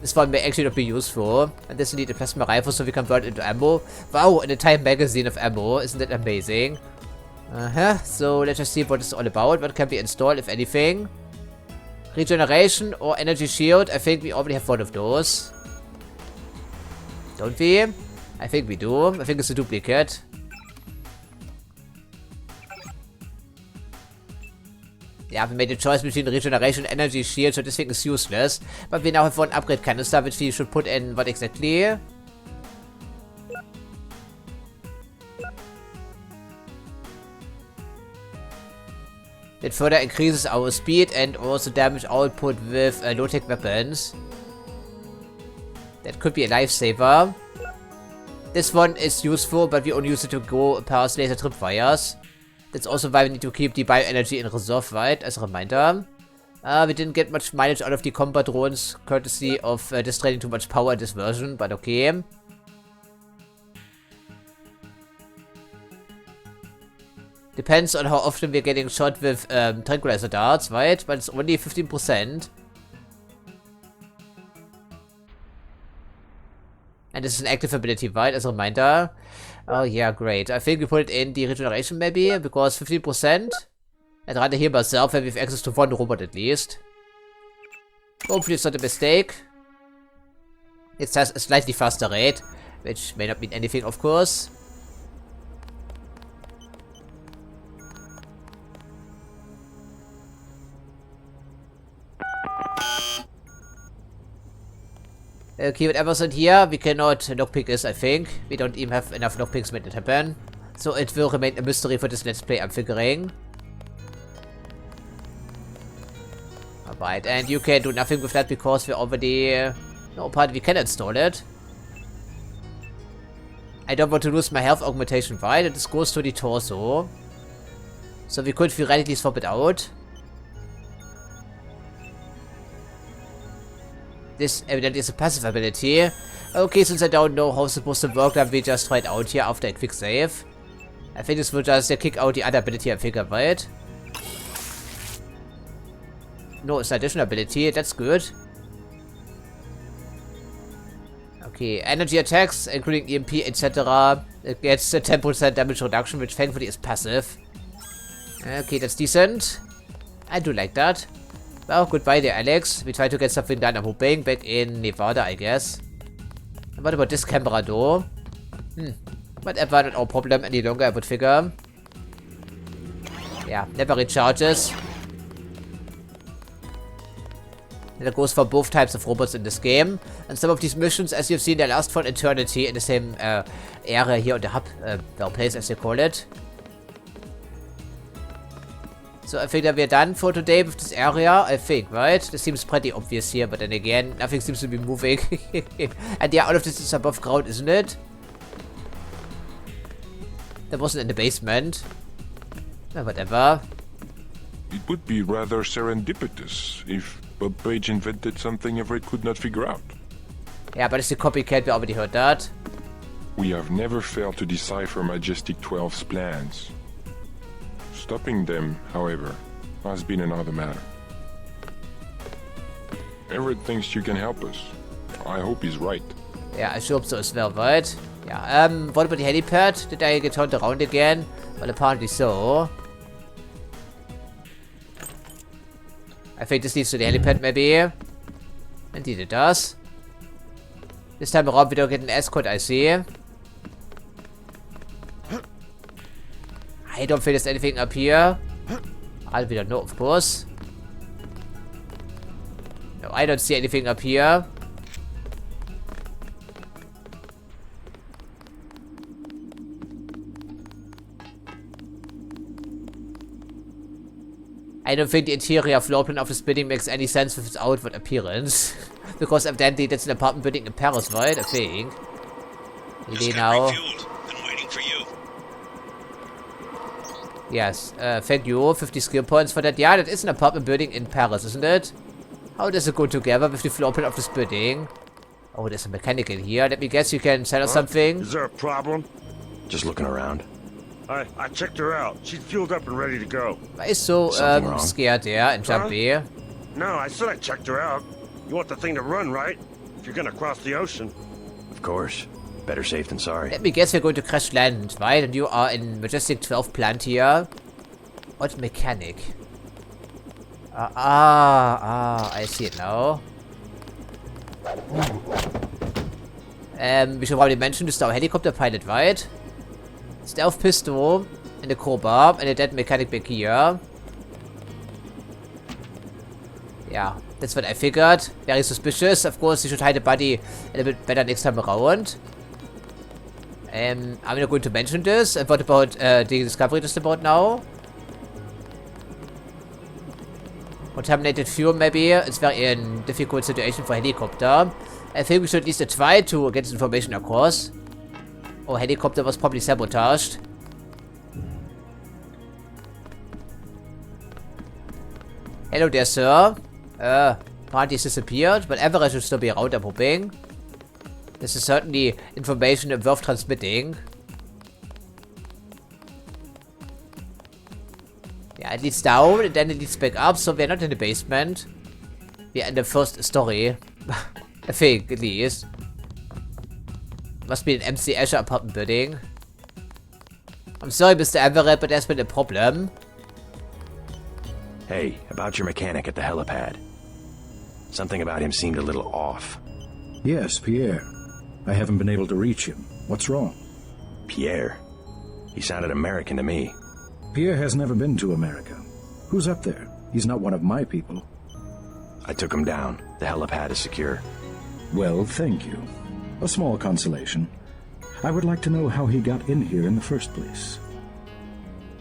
This one may actually not be useful. And this need a plasma rifle so we can burn it into ammo. Wow, an entire magazine of ammo. Isn't that amazing? So let's just see what it's all about. What can be installed, if anything? Regeneration or energy shield. I think we already have one of those. Don't we? I think we do. I think it's a duplicate. Yeah, we made a choice between regeneration and energy shield, so this thing is useless. But we now have one upgrade canister, which we should put in what exactly? It further increases our speed and also damage output with low-tech weapons. That could be a lifesaver. This one is useful, but we only use it to go past laser tripwires. That's also why we need to keep the bioenergy in reserve, right? As a reminder. We didn't get much mileage out of the combat drones, courtesy of just draining too much power in this version, but okay. Depends on how often we're getting shot with tranquilizer darts, right? But it's only 15%. And this is an active ability, right? As a reminder. Oh yeah, great. I think we put it in the regeneration maybe, because 15%. I'd rather heal myself when we have access to one robot at least. Hopefully it's not a mistake. It says a slightly faster rate, which may not mean anything, of course. Okay, whatever's in here, we cannot lockpick this, I think. We don't even have enough lockpicks to make it happen. So it will remain a mystery for this let's play, I'm figuring. Alright, and you can do nothing with that because we already... no, apparently we can install it. I don't want to lose my health augmentation, right? And this goes to the torso. So we could theoretically swap it out. This evidently is a passive ability. Okay, since I don't know how it's supposed to work, then we just try it out here after a quick save. I think this will just kick out the other ability I figured, right? No, it's an additional ability. That's good. Okay, energy attacks, including EMP, etc. It gets a 10% damage reduction, which thankfully is passive. Okay, that's decent. I do like that. Well, goodbye there, Alex. We try to get something done, I'm hoping, back in Nevada, I guess. And what about this camera, though? Whatever, not our problem any longer, I would figure. Yeah, never recharges. And that goes for both types of robots in this game. And some of these missions, as you've seen, they last for an eternity in the same area here on the hub, well, place as they call it. So I think that we're done for today with this area. I think, right? This seems pretty obvious here, but then again, nothing seems to be moving. And yeah, all of this is above ground, isn't it? That wasn't in the basement. Whatever.
It would be rather serendipitous if Bob Page invented something Everett could not figure out.
Yeah, but it's a copycat, we already heard that.
We have never failed to decipher Majestic 12's plans. Stopping them, however, has been another matter. Everett thinks you can help us. I hope he's right.
Yeah, I hope so as well, right? Yeah, what about the helipad? Did I get turned around again? Well, apparently so. I think this leads to the helipad, maybe. Indeed it does. This time around we don't get an escort, I see. I don't think there's anything up here. We don't know, of course. No, I don't see anything up here. I don't think the interior floor plan of this building makes any sense with its outward appearance. Because evidently that's an apartment building in Paris, right? I think. Really now.
I'm waiting for you.
Yes, thank you. 50 skill points for that. Yeah, that is an apartment building in Paris, isn't it? How does it go together with the floor plan of this building? Oh, there's a mechanic in here. Let me guess you can sell us something.
Is there a problem?
Just looking around.
I checked her out. She's fueled up and ready to go.
Why is so scared there and jumpy?
No, I said I checked her out. You want the thing to run, right? If you're gonna cross the ocean.
Of course. Better safe than sorry.
Let me guess we're going to crash land, right? And you are in Majestic 12 plant here. What mechanic? I see it now. We should probably mention this is our helicopter pilot, right? Stealth pistol and a crowbar and a dead mechanic back here. Yeah, that's what I figured. Very suspicious. Of course, you should hide the body a little bit better next time around. I'm not going to mention this. And what about the discovery just about now? Contaminated fuel, maybe. It's very a difficult situation for helicopter. I think we should at least try to get this information across. Oh, helicopter was probably sabotaged. Hello there, sir. Party's disappeared, but Everett should still be around, I'm hoping. This is certainly information worth transmitting. Yeah, it leads down, and then it leads back up, so we're not in the basement. We're in the first story. I think, at least. Must be an MC Escher apartment building. I'm sorry, Mr. Everett, but there's been a problem.
Hey, about your mechanic at the helipad. Something about him seemed a little off.
Yes, Pierre. I haven't been able to reach him. What's wrong?
Pierre? He sounded American to me.
Pierre has never been to America. Who's up there? He's not one of my people.
I took him down. The helipad is secure.
Well, thank you. A small consolation. I would like to know how he got in here in the first place.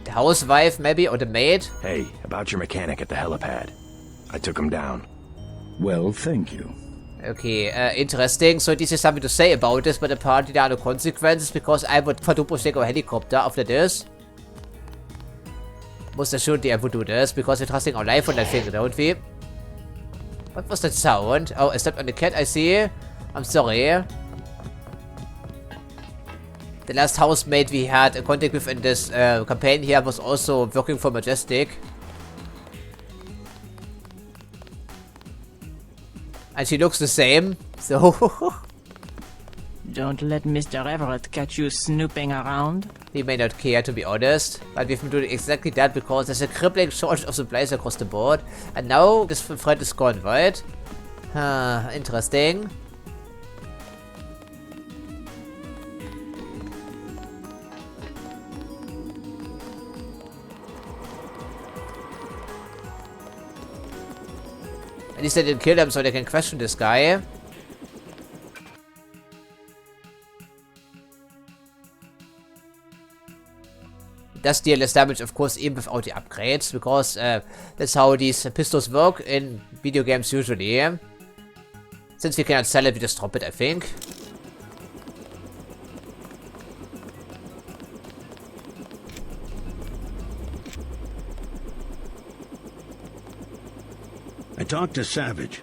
The housewife, maybe, or the maid?
Hey, about your mechanic at the helipad. I took him down.
Well, thank you.
Okay, interesting. So this is something to say about this, but apparently there are no consequences because I would quadruple take a helicopter after this. Most assuredly I would do this because we're trusting our life on that thing, don't we? What was that sound? Oh, I stepped on the cat, I see. I'm sorry. The last housemate we had a contact with in this campaign here was also working for Majestic. And she looks the same, so...
Don't let Mr. Everett catch you snooping around.
He may not care, to be honest, but we've been doing exactly that because there's a crippling shortage of supplies across the board. And now this friend is gone, right? Interesting. At least they didn't kill them so they can question this guy. does deal less damage, of course, even without the upgrades, because that's how these pistols work in video games usually. Since we cannot sell it, we just drop it, I think.
I talked to Savage.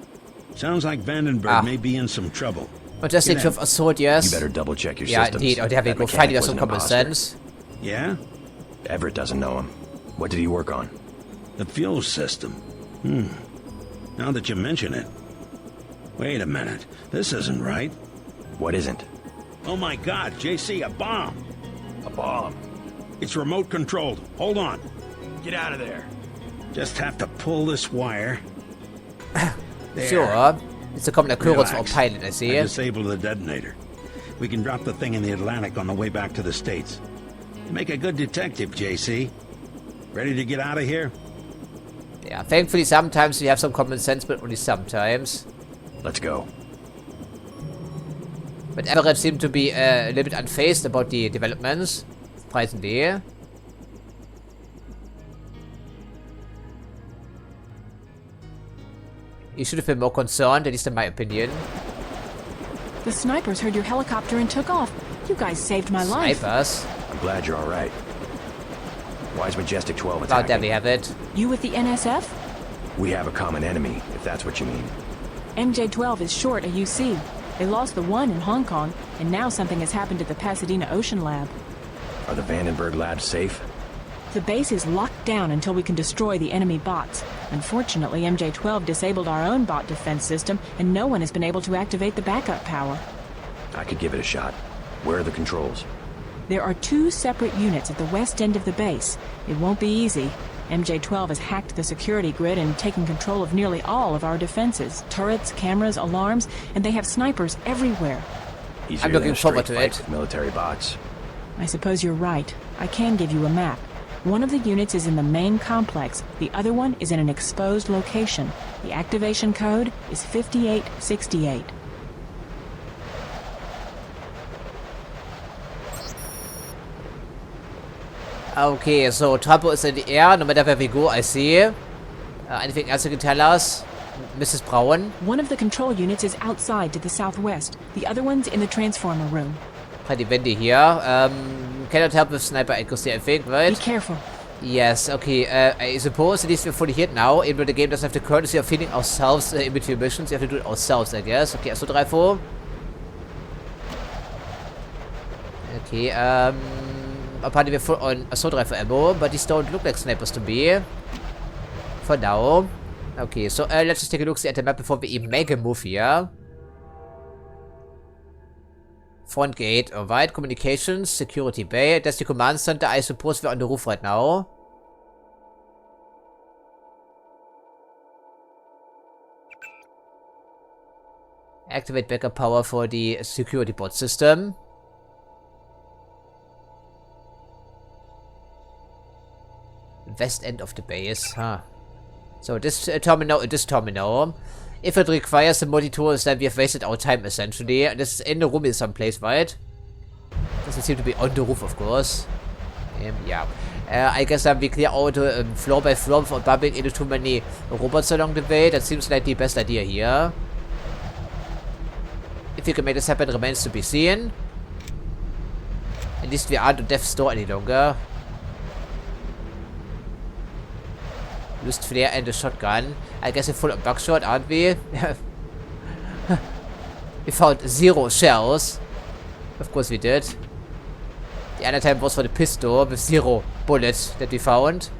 Sounds like Vandenberg may be in some trouble.
Majestic 12 assault, yes.
You better double check your
yeah,
systems.
Indeed. Oh, there we go. Finally got some common sense.
Yeah?
Everett doesn't know him. What did he work on?
The fuel system. Now that you mention it. Wait a minute. This isn't right.
What isn't?
Oh my god, JC, a bomb!
A bomb?
It's remote controlled. Hold on.
Get out of there.
Just have to pull this wire.
Sure. It's a common occurrence for a pilot, I see.
I disabled the detonator. We can drop the thing in the Atlantic on the way back to the States. You make a good detective, JC. Ready to get out of here?
Yeah, thankfully sometimes we have some common sense, but only sometimes.
Let's go.
But Everett seemed to be a little bit unfazed about the developments, surprisingly. You should have been more concerned, at least in my opinion.
The snipers heard your helicopter and took off. You guys saved my life.
Snipers?
I'm glad you're alright. Why is Majestic 12 attacking?
Well, there we have it.
You with the NSF?
We have a common enemy, if that's what you mean.
MJ-12 is short a UC. They lost the one in Hong Kong, and now something has happened at the Pasadena Ocean Lab.
Are the Vandenberg labs safe?
The base is locked down until we can destroy the enemy bots. Unfortunately, MJ-12 disabled our own bot defense system, and no one has been able to activate the backup power.
I could give it a shot. Where are the controls?
There are 2 separate units at the west end of the base. It won't be easy. MJ-12 has hacked the security grid and taken control of nearly all of our defenses. Turrets, cameras, alarms, and they have snipers everywhere.
I'm looking forward to it.
With military bots.
I suppose you're right. I can give you a map. One of the units is in the main complex. The other one is in an exposed location. The activation code is 5868.
Okay, so trouble is in the air, no matter where we go, I see. Anything else you can tell us, Mrs. Brown?
One of the control units is outside to the southwest. The other one's in the transformer room.
Pretty windy here. Cannot help with sniper accuracy, I think, right?
Be careful.
Yes, okay. I suppose at least we're fully hit now. Even though the game doesn't have the courtesy of feeding ourselves in between missions, we have to do it ourselves, I guess. Okay, so 3-4. Okay, apparently we're full on assault rifle ammo, but these don't look like snipers to me. For now. Okay, so let's just take a look at the map before we even make a move here. Front gate, alright. Communications, security bay. That's the command center. I suppose we're on the roof right now. Activate backup power for the security bot system. West end of the base, huh? So this terminal, if it requires the multi-tools, then we have wasted our time essentially. This is in the room is someplace, right? Doesn't seem to be on the roof, of course. Yeah. I guess we clear out floor by floor without bumping into too many robots along the way. That seems like the best idea here. If we can make this happen remains to be seen. At least we aren't on death's door any longer. Used flare and a shotgun. I guess we're full of buckshot, aren't we? We found 0 shells. Of course we did. The other time was for the pistol with 0 bullets that we found.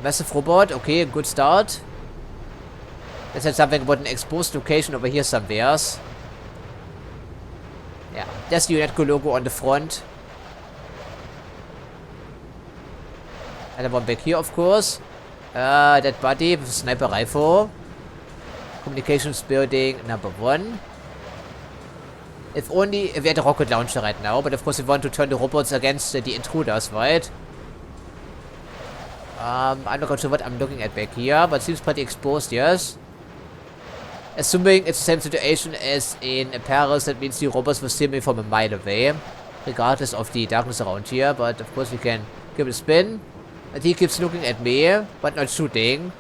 Massive robot, okay, good start. Let's have something about an exposed location over here somewhere. Yeah, There's the UNESCO logo on the front. Another one back here, of course. That body with a sniper rifle. Communications building number 1. If only we had a rocket launcher right now, but of course we want to turn the robots against the intruders, right? I'm not quite sure what I'm looking at back here, but seems pretty exposed, yes. Assuming it's the same situation as in Paris, that means the robots will see me from a mile away, regardless of the darkness around here, but of course we can give it a spin. And he keeps looking at me, but not shooting.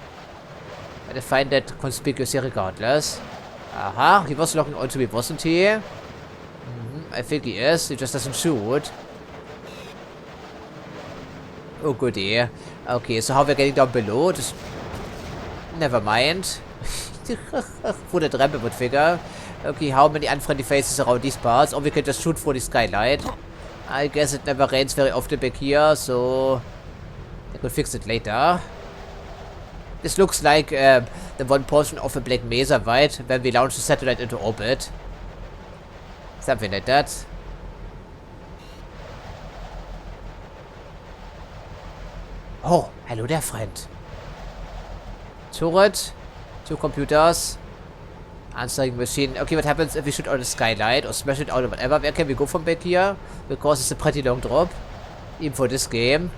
And I find that conspicuous here regardless. Aha, he was looking onto me, wasn't he? I think he is, he just doesn't shoot. Oh goody. Okay, so how we're getting down below? Just... Never mind. Who the Trampe would figure. Okay, how many unfriendly faces around these parts? Or we can just shoot for the skylight. I guess it never rains very often back here, so... I could fix it later. This looks like the one portion of a Black Mesa, right? When we launch the satellite into orbit. Something like that. Oh, hello there, friend. Turret. 2 computers. Answering machine. Okay, what happens if we shoot out the skylight or smash it out or whatever? Where can we go from back here? Because it's a pretty long drop. Even for this game.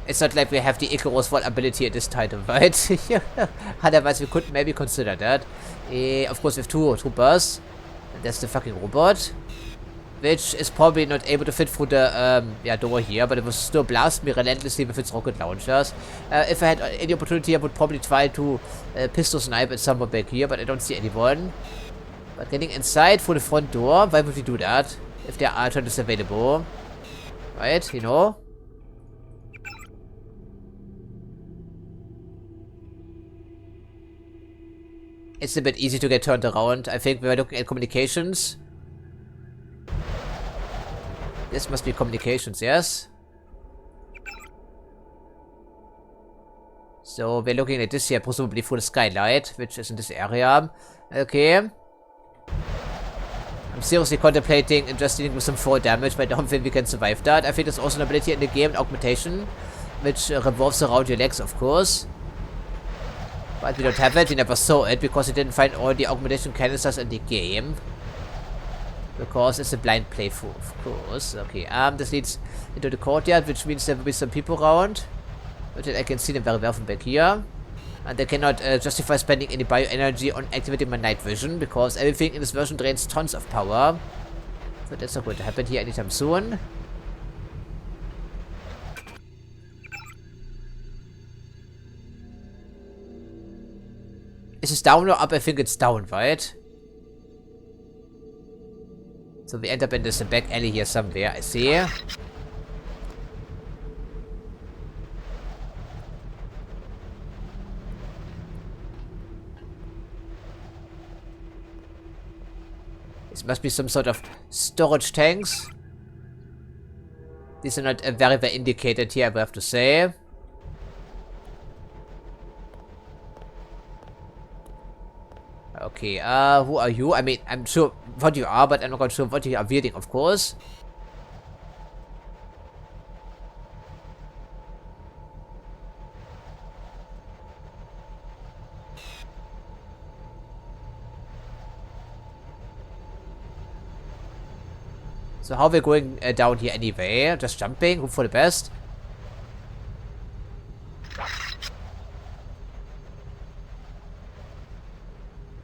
It's not like we have the Icarus Fall ability at this title, right? Otherwise we could maybe consider that. Of course we have 2 troopers. And there's the fucking robot. Which is probably not able to fit through the door here, but it will still blast me relentlessly with its rocket launchers. If I had any opportunity, I would probably try to pistol snipe at someone back here, but I don't see anyone. But getting inside through the front door, why would we do that? If there are alternatives available. Right, you know? It's a bit easy to get turned around. I think we were looking at communications. This must be communications, yes? So, we're looking at this here, presumably for the skylight, which is in this area. Okay. I'm seriously contemplating just dealing with some fall damage, but I don't think we can survive that. I think there's also an ability in the game, an augmentation, which revolves around your legs, of course. But we don't have it, we never saw it, because we didn't find all the augmentation canisters in the game. Because it's a blind playthrough, of course. Okay, this leads into the courtyard, which means there will be some people around. But I can see them very well from back here. And I cannot justify spending any bioenergy on activating my night vision, because everything in this version drains tons of power. So that's not going to happen here anytime soon. Is this down or up? I think it's down, right? So we end up in this back alley here somewhere, I see. This must be some sort of storage tanks. These are not very well indicated here, I have to say. Okay, who are you? I mean, I'm sure what you are, but I'm not quite sure what you are wielding, of course. So how are we going down here anyway? Just jumping, hope for the best.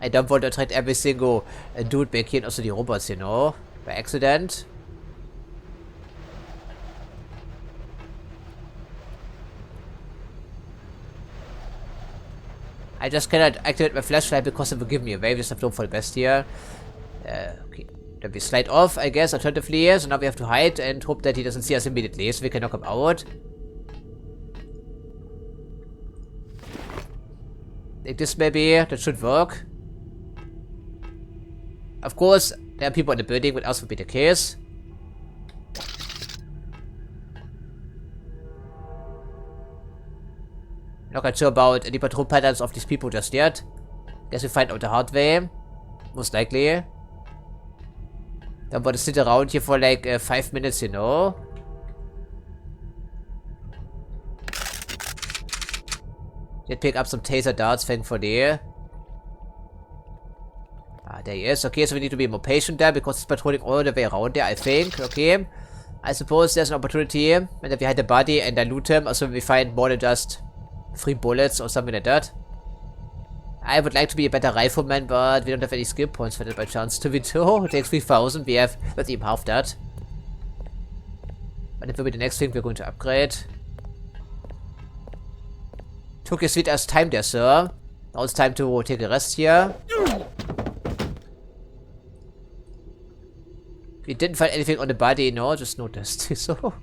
I don't want to attract every single dude back here and also the robots, you know, by accident. I just cannot activate my flashlight because it will give me away. We just have to hope for the best here. Okay, then we slide off, I guess, alternatively. So now we have to hide and hope that he doesn't see us immediately, so we can knock him out. Like this maybe, that should work. Of course, there are people in the building, but else would be the case. Not quite sure about any patrol patterns of these people just yet. Guess we find out the hard way. Most likely. Then we'll sit around here for like 5 minutes, you know. Did pick up some taser darts, thankfully. Ah, there he is. Okay, so we need to be more patient there because he's patrolling all the way around there, I think. Okay. I suppose there's an opportunity when we hide the body and then loot him, or so we find more than just 3 bullets or something like that. I would like to be a better rifleman, but we don't have any skill points for that by chance. To be true, it takes 3,000. We have not even half that. But it will be the next thing we're going to upgrade. Took your sweet ass time there, sir. Now it's time to take a rest here. We didn't find anything on the body, no, just noticed. So.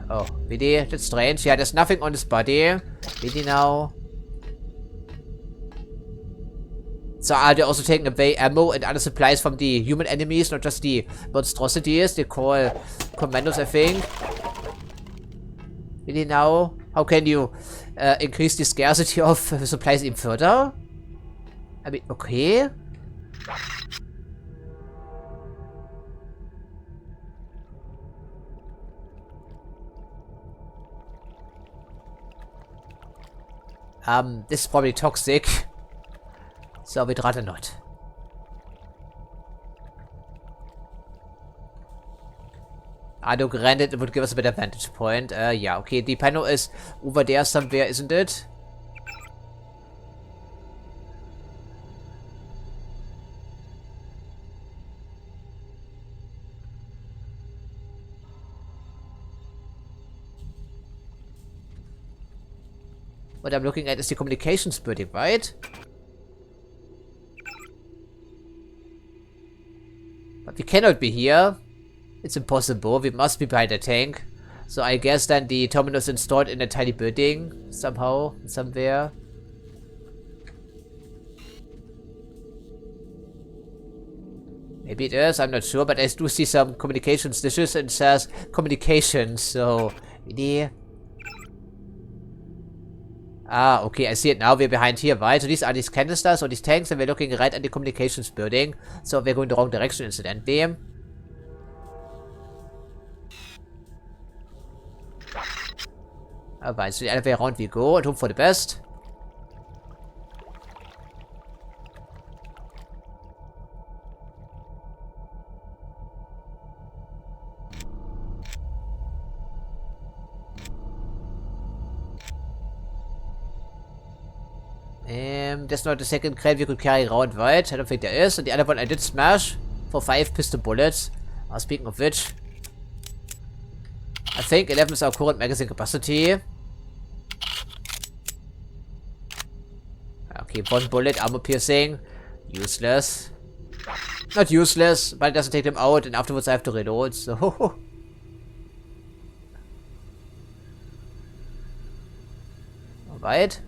Oh, really? That's strange. Yeah, there's nothing on this body. Really now? So are they also taking away ammo and other supplies from the human enemies, not just the monstrosities they call commandos, I think? Really now? How can you increase the scarcity of supplies even further? I mean, okay. This is probably toxic. So we'd rather not. Look, granted, it would give us a better vantage point. Yeah, okay, the panel is over there somewhere, isn't it? What I'm looking at is the communications building, right? But we cannot be here. It's impossible. We must be behind the tank. So I guess then the terminal is installed in a tiny building. Somehow. Somewhere. Maybe it is. I'm not sure. But I do see some communications dishes and it says communications. So, really? Ah, okay, I see it now. We're behind here, right? So these are these canisters or these tanks, and we're looking right at the communications building. So we're going the wrong direction, incidentally. Alright, so the other way around we go and hope for the best. There's not a second crate we could carry around, right? I don't think there is. And the other one I did smash for 5 pistol bullets. Speaking of which, I think 11 is our current magazine capacity. Okay, 1 bullet, armor piercing. Useless. Not useless, but it doesn't take them out, and afterwards I have to reload, so. Alright.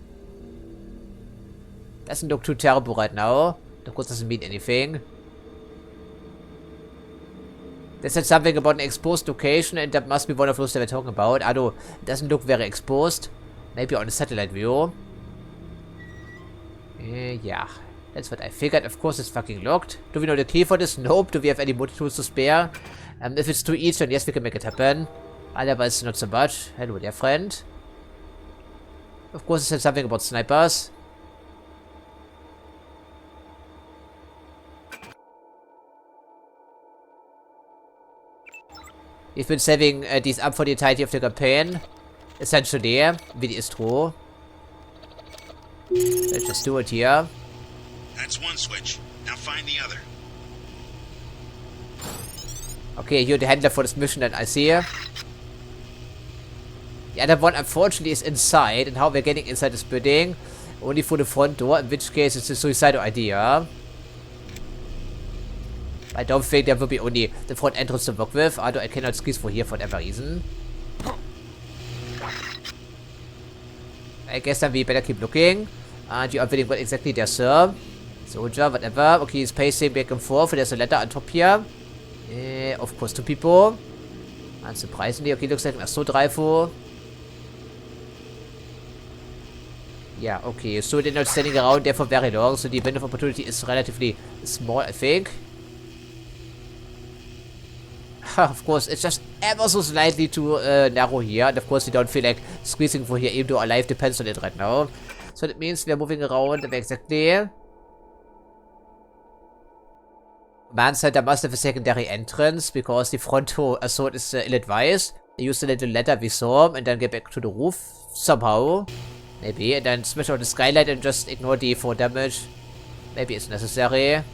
Doesn't look too terrible right now. Of course, doesn't mean anything. They said something about an exposed location, and that must be one of those that we're talking about. Although, it doesn't look very exposed. Maybe on a satellite view. Yeah. That's what I figured. Of course, it's fucking locked. Do we know the key for this? Nope. Do we have any multi-tools to spare? If it's too easy, then yes, we can make it happen. Otherwise, not so much. Hello there, friend. Of course, it said something about snipers. We've been saving these up for the entirety of the campaign. Essentially, really is true. Let's just do it here.
That's one switch. Now find the other.
Okay, you're the handler for this mission that I see. The other one, unfortunately, is inside. And how we're getting inside this building? Only for the front door, in which case it's a suicidal idea. I don't think there will be only the front entrance to work with, although I cannot squeeze for here for whatever reason. I guess then we better keep looking. And you are waiting what exactly there, sir. Soldier, whatever. Okay, he's pacing back and forth. There's a letter on top here. Of course, 2 people. Surprisingly, okay, looks like an assault rifle. Yeah, okay, so they're not standing around there for very long, so the window of opportunity is relatively small, I think. Of course, it's just ever so slightly too narrow here, and of course we don't feel like squeezing for here, even though our life depends on it right now. So that means we're moving around exactly. Man said there must have a secondary entrance, because the frontal assault is ill-advised. They use the little ladder we saw, and then get back to the roof, somehow. Maybe, and then smash out the skylight and just ignore the 4 damage. Maybe it's necessary.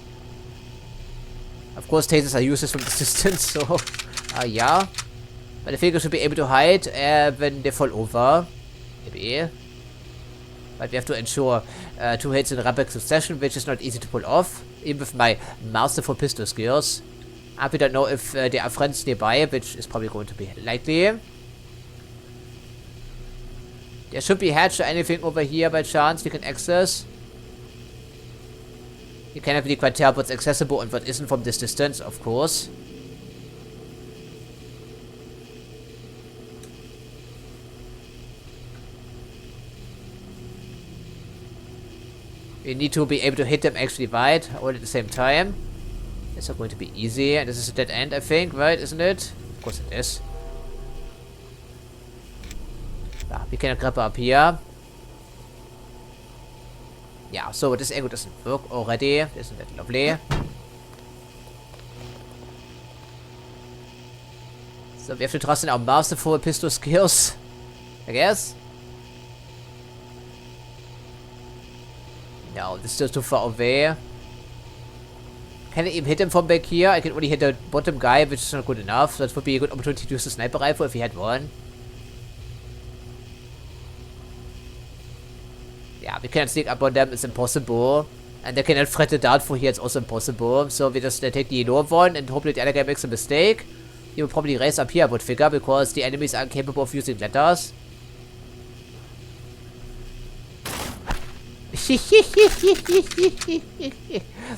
Of course, tasers are useless from this distance, so... yeah. But I think I should be able to hide when they fall over. Maybe. But we have to ensure 2 hits in rapid succession, which is not easy to pull off, even with my masterful pistol skills. And we don't know if there are friends nearby, which is probably going to be likely. There should be hatch or anything over here by chance we can access. You cannot really quite tell what's accessible and what isn't from this distance, of course. We need to be able to hit them actually right, all at the same time. It's not going to be easy, and this is a dead end, I think, right? Isn't it? Of course it is. We cannot grab up here. Yeah, so this angle doesn't work already. Isn't that lovely? So we have to trust in our masterful pistol skills, I guess. No, this is still too far away. Can I even hit him from back here? I can only hit the bottom guy, which is not good enough. So that would be a good opportunity to use the sniper rifle if he had one. Yeah, we cannot sneak up on them, it's impossible. And they cannot threat the dart for here, it's also impossible. So we just take the lower one and hope that the other guy makes a mistake. He will probably raise up here, I would figure, because the enemies are capable of using ladders.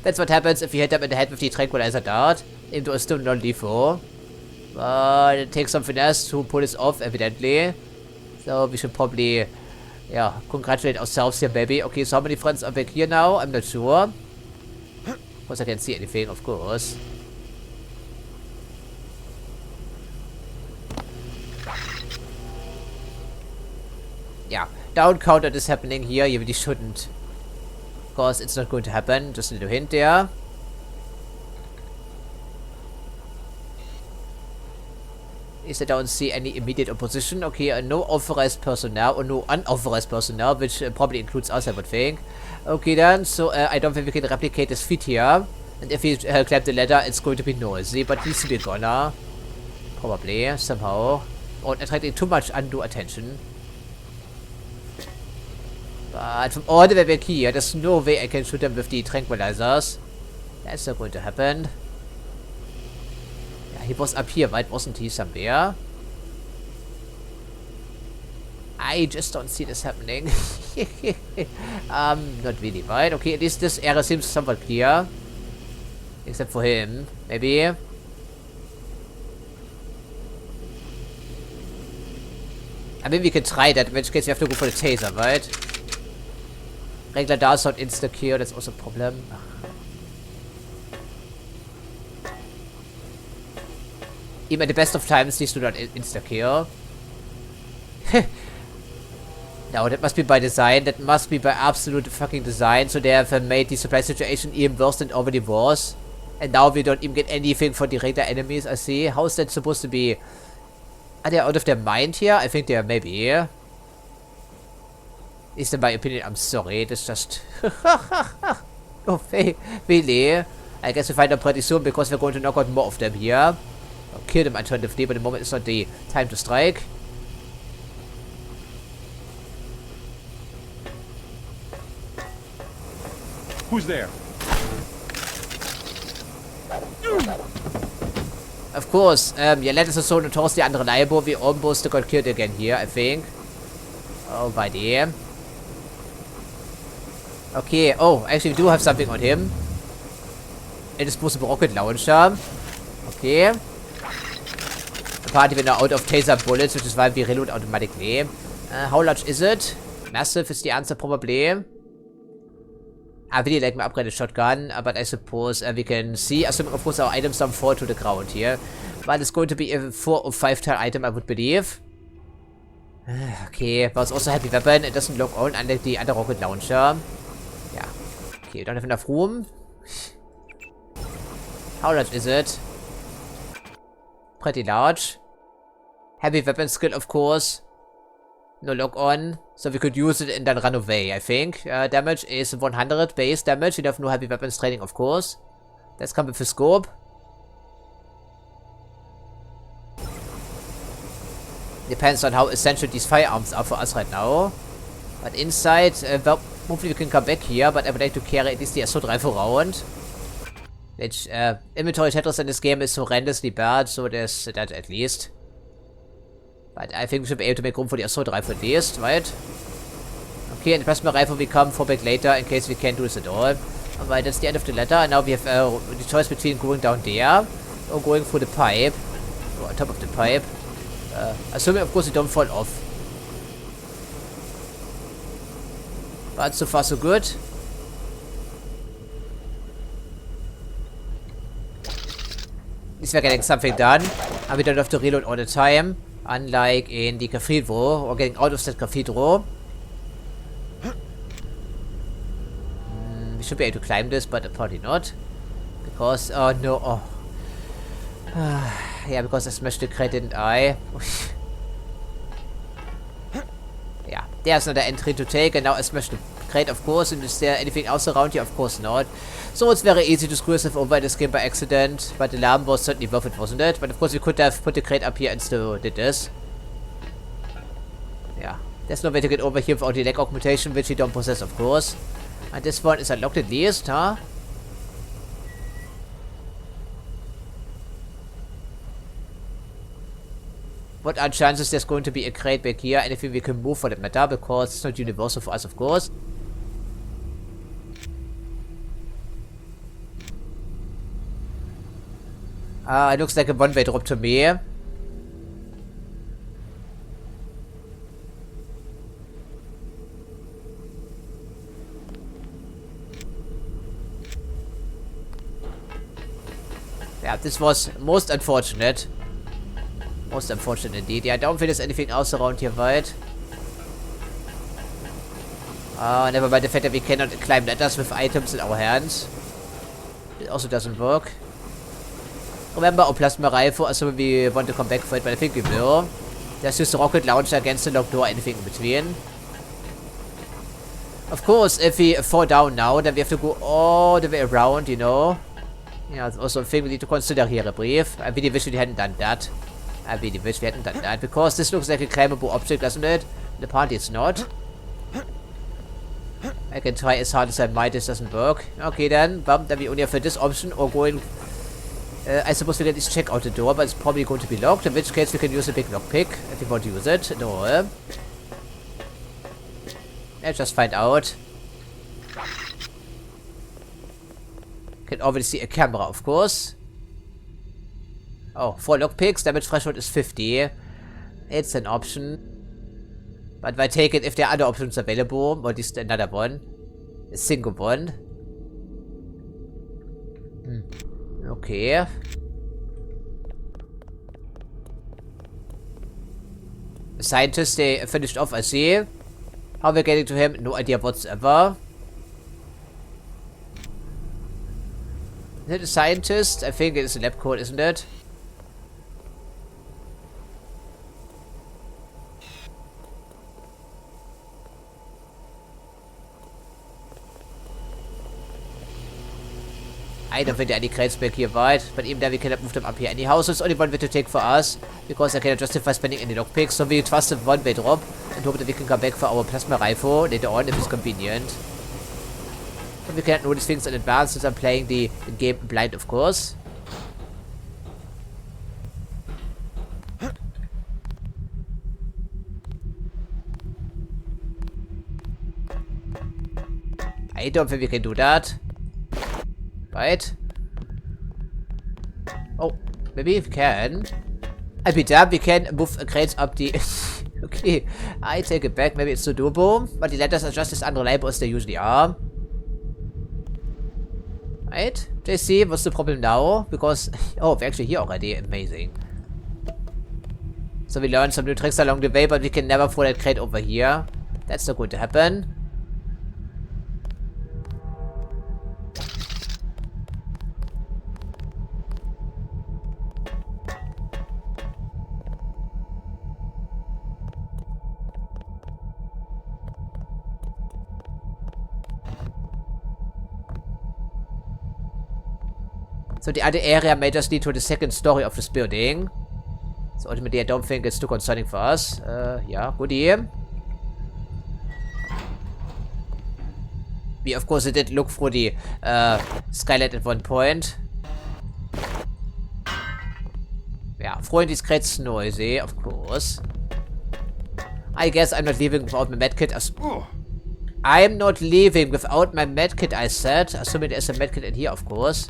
That's what happens if you hit them in the head with the tranquilizer dart. Even though it's still non-lethal. But it takes some finesse to pull this off, evidently. So we should probably... yeah, congratulate ourselves here, baby. Okay, so how many friends are back here now? I'm not sure. Of course, I can't see anything, of course. Yeah, down counter is happening here. You really shouldn't. Of course, it's not going to happen. Just a little hint there. Is I don't see any immediate opposition. Okay, no authorized personnel or no unauthorized personnel, which probably includes us, I would think. Okay then, so I don't think we can replicate his feet here. And if we climb the ladder, it's going to be noisy, but he's to be gonna. Probably, somehow. Or attracting too much undue attention. But from all the way back here, there's no way I can shoot them with the tranquilizers. That's not going to happen. He was up here, right? Wasn't he somewhere? I just don't see this happening. Not really, right? Okay, at least this area seems somewhat clear. Except for him, maybe. I mean, we can try that, in which case we have to go for the taser, right? Regular does not insta-kill, that's also a problem. Even at the best of times, these do not insta-kill. No, that must be by design. That must be by absolute fucking design. So they have made the supply situation even worse than it already was. And now we don't even get anything for the regular enemies, I see. How is that supposed to be? Are they out of their mind here? I think they are maybe. At least in my opinion, I'm sorry. That's just... oh, really? I guess we'll find out pretty soon because we're going to knock out more of them here. Or kill them alternatively, but at the moment it's not the time to strike.
Who's there?
Of course, yeah, let us assault and toss the unreliable. We almost got killed again here, I think. Oh, by the... Okay, oh, actually we do have something on him. A disposable rocket launcher. Okay. party when you're out of taser bullets, which is why we reload automatically. How large is it? Massive is the answer, probably. I really like my upgraded shotgun, but I suppose we can see, assuming of course our items don't fall to the ground here. But it's going to be a 4 or 5 tile item, I would believe. Okay, but it's also a heavy weapon. It doesn't lock on, unlike the other rocket launcher. Yeah. Okay, we don't have enough room. How large is it? Pretty large. Heavy weapon skill, of course. No lock on. So we could use it and then run away, I think. Damage is 100 base damage. We have no heavy weapons training, of course. Let's come with the scope. Depends on how essential these firearms are for us right now. But inside, well, hopefully we can come back here, but I would like to carry at least the assault rifle around. Which, inventory status in this game is horrendously bad, so there's that at least. But I think we should be able to make room for the assault rifle at least, right? Okay, and the plasma rifle we come for back later in case we can't do this at all. Alright, that's the end of the letter, and now we have the choice between going down there or going through the pipe. Or on top of the pipe. Assuming, of course, we don't fall off. But so far, so good. At least we're getting something done. And we don't have to reload all the time. Unlike in the cathedral, or getting out of that cathedral. We should be able to climb this, but probably not. Because, oh no, oh. Yeah, because I smashed the crate, didn't I? Yeah, there's another entry to take, and now I smashed the crate, of course. And is there anything else around here? Of course not. So it's very easy to screw yourself over in this game by accident. But the alarm was certainly worth it, wasn't it? But of course, we could have put the crate up here and still did this. Yeah, there's no way to get over here without the leg augmentation, which we don't possess, of course. And this one is unlocked at least, huh? What are chances there's going to be a crate back here? Anything we can move for that matter, because it's not universal for us, of course. It looks like a one-way drop to me. Yeah, this was most unfortunate. Most unfortunate indeed. Yeah, I don't think there's anything else around here, right? Never mind the fact that we cannot climb ladders with items in our hands. It also doesn't work. Remember our plasma rifle, also we want to come back for it, but I think we will. There's just a rocket launcher against the locked door, anything in between. Of course, if we fall down now, then we have to go all the way around, you know. Yeah, it's also a thing we need to consider here, I believe. I really wish we hadn't done that. I really wish we hadn't done that, because this looks like a climbable object, doesn't it? And apparently it's not. I can try as hard as I might, this doesn't work. Okay then, well, then we only have this option, or going... I suppose we can at least check out the door, but it's probably going to be locked, in which case we can use a big lockpick, if we want to use it. No. Let's just find out. Can already see a camera, of course. Oh, 4 lockpicks, damage threshold is 50. It's an option. But I take it if there are other options available, or at least another one. A single one. Okay. The scientist, they finished off, I see. How we're getting to him, no idea whatsoever. Is it a scientist? I think it is a lab coat, isn't it? I don't think there are any crates back here, right? But even then we cannot move them up here anyhow, so it's only one way to take for us, because I cannot justify spending any lockpicks, so we trust the one-way drop and hope that we can come back for our plasma rifle later on if it's convenient. And we cannot notice things in advance since I'm playing the game blind, of course. I don't think we can do that. Right? Oh, maybe we can. I'll be damned, we can move crates up the... Okay, I take it back. Maybe it's too doable, but the letters are just as unreliable as they usually are. Right? JC, what's the problem now? Because... Oh, we're actually here already. Amazing. So we learned some new tricks along the way, but we can never throw that crate over here. That's not going to happen. So the other area may just lead to the second story of this building. So ultimately I don't think it's too concerning for us. Yeah, goodie. We of course did look through the skylight at one point. Yeah, throwing these crates noisy, of course. I guess I'm not leaving without my medkit. I'm not leaving without my medkit, I said. Assuming there's a medkit in here, of course.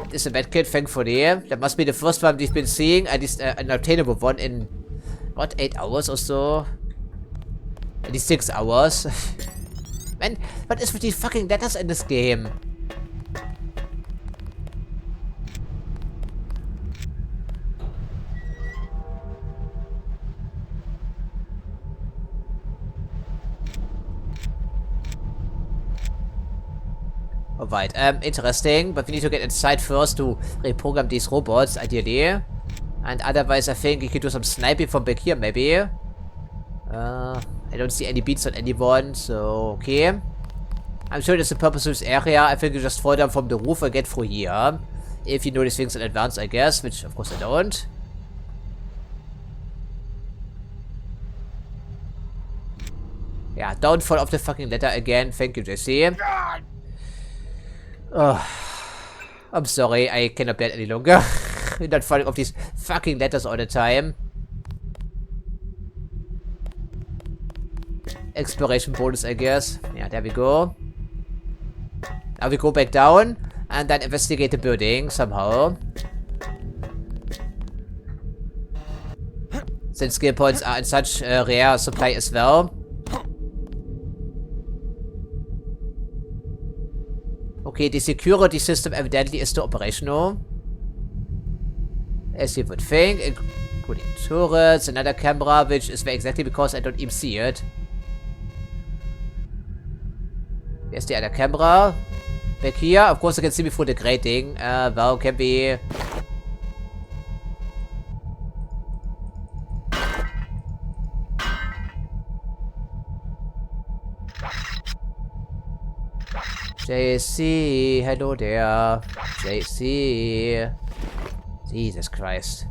This is a medkit, thankfully. That must be the first one we've been seeing. At least an obtainable one in, what, 8 hours or so? At least 6 hours. Man, what is with these fucking letters in this game? Alright, interesting, but we need to get inside first to reprogram these robots, ideally. And otherwise, I think we could do some sniping from back here, maybe. I don't see any beats on anyone, so okay. I'm sure there's a purpose to this area. I think you just fall down from the roof and get through here. If you know these things in advance, I guess, which of course I don't. Yeah, don't fall off the fucking ladder again. Thank you, JC. Oh, I'm sorry, I cannot bear it any longer. We're not falling off these fucking letters all the time. Exploration bonus, I guess. Yeah, there we go. Now we go back down and then investigate the building somehow. Since skill points are in such rare supply as well. Okay, the security system evidently is still operational. As you would think, including turrets, another camera, which is very exactly because I don't even see it. Where's the other camera? Back here? Of course I can see me through the grating. Well, can we... JC, hello there. JC. Jesus Christ.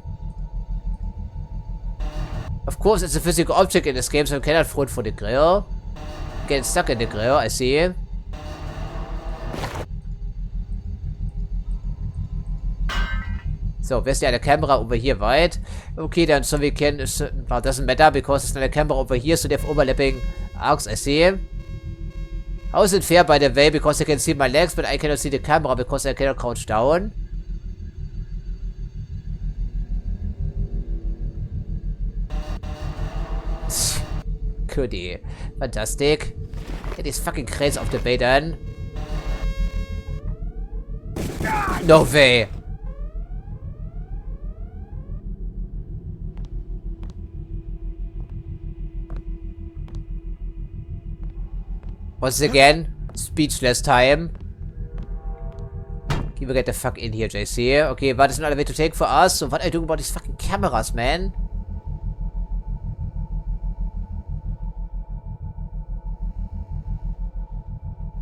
Of course, it's a physical object in this game, so you cannot throw it for the grill. Get stuck in the grill, I see. So, where's the other camera over here, right? Okay, then so we can... well, it doesn't matter because there's another camera over here, so they have overlapping arcs, I see. How is it fair, by the way? Because I can see my legs, but I cannot see the camera because I cannot crouch down. Goodie. Fantastic. Get these fucking crates off the way then. No way. Once again, speechless time. Can we get the fuck in here, JC? Okay, but there's another way to take for us. So what are you doing about these fucking cameras, man?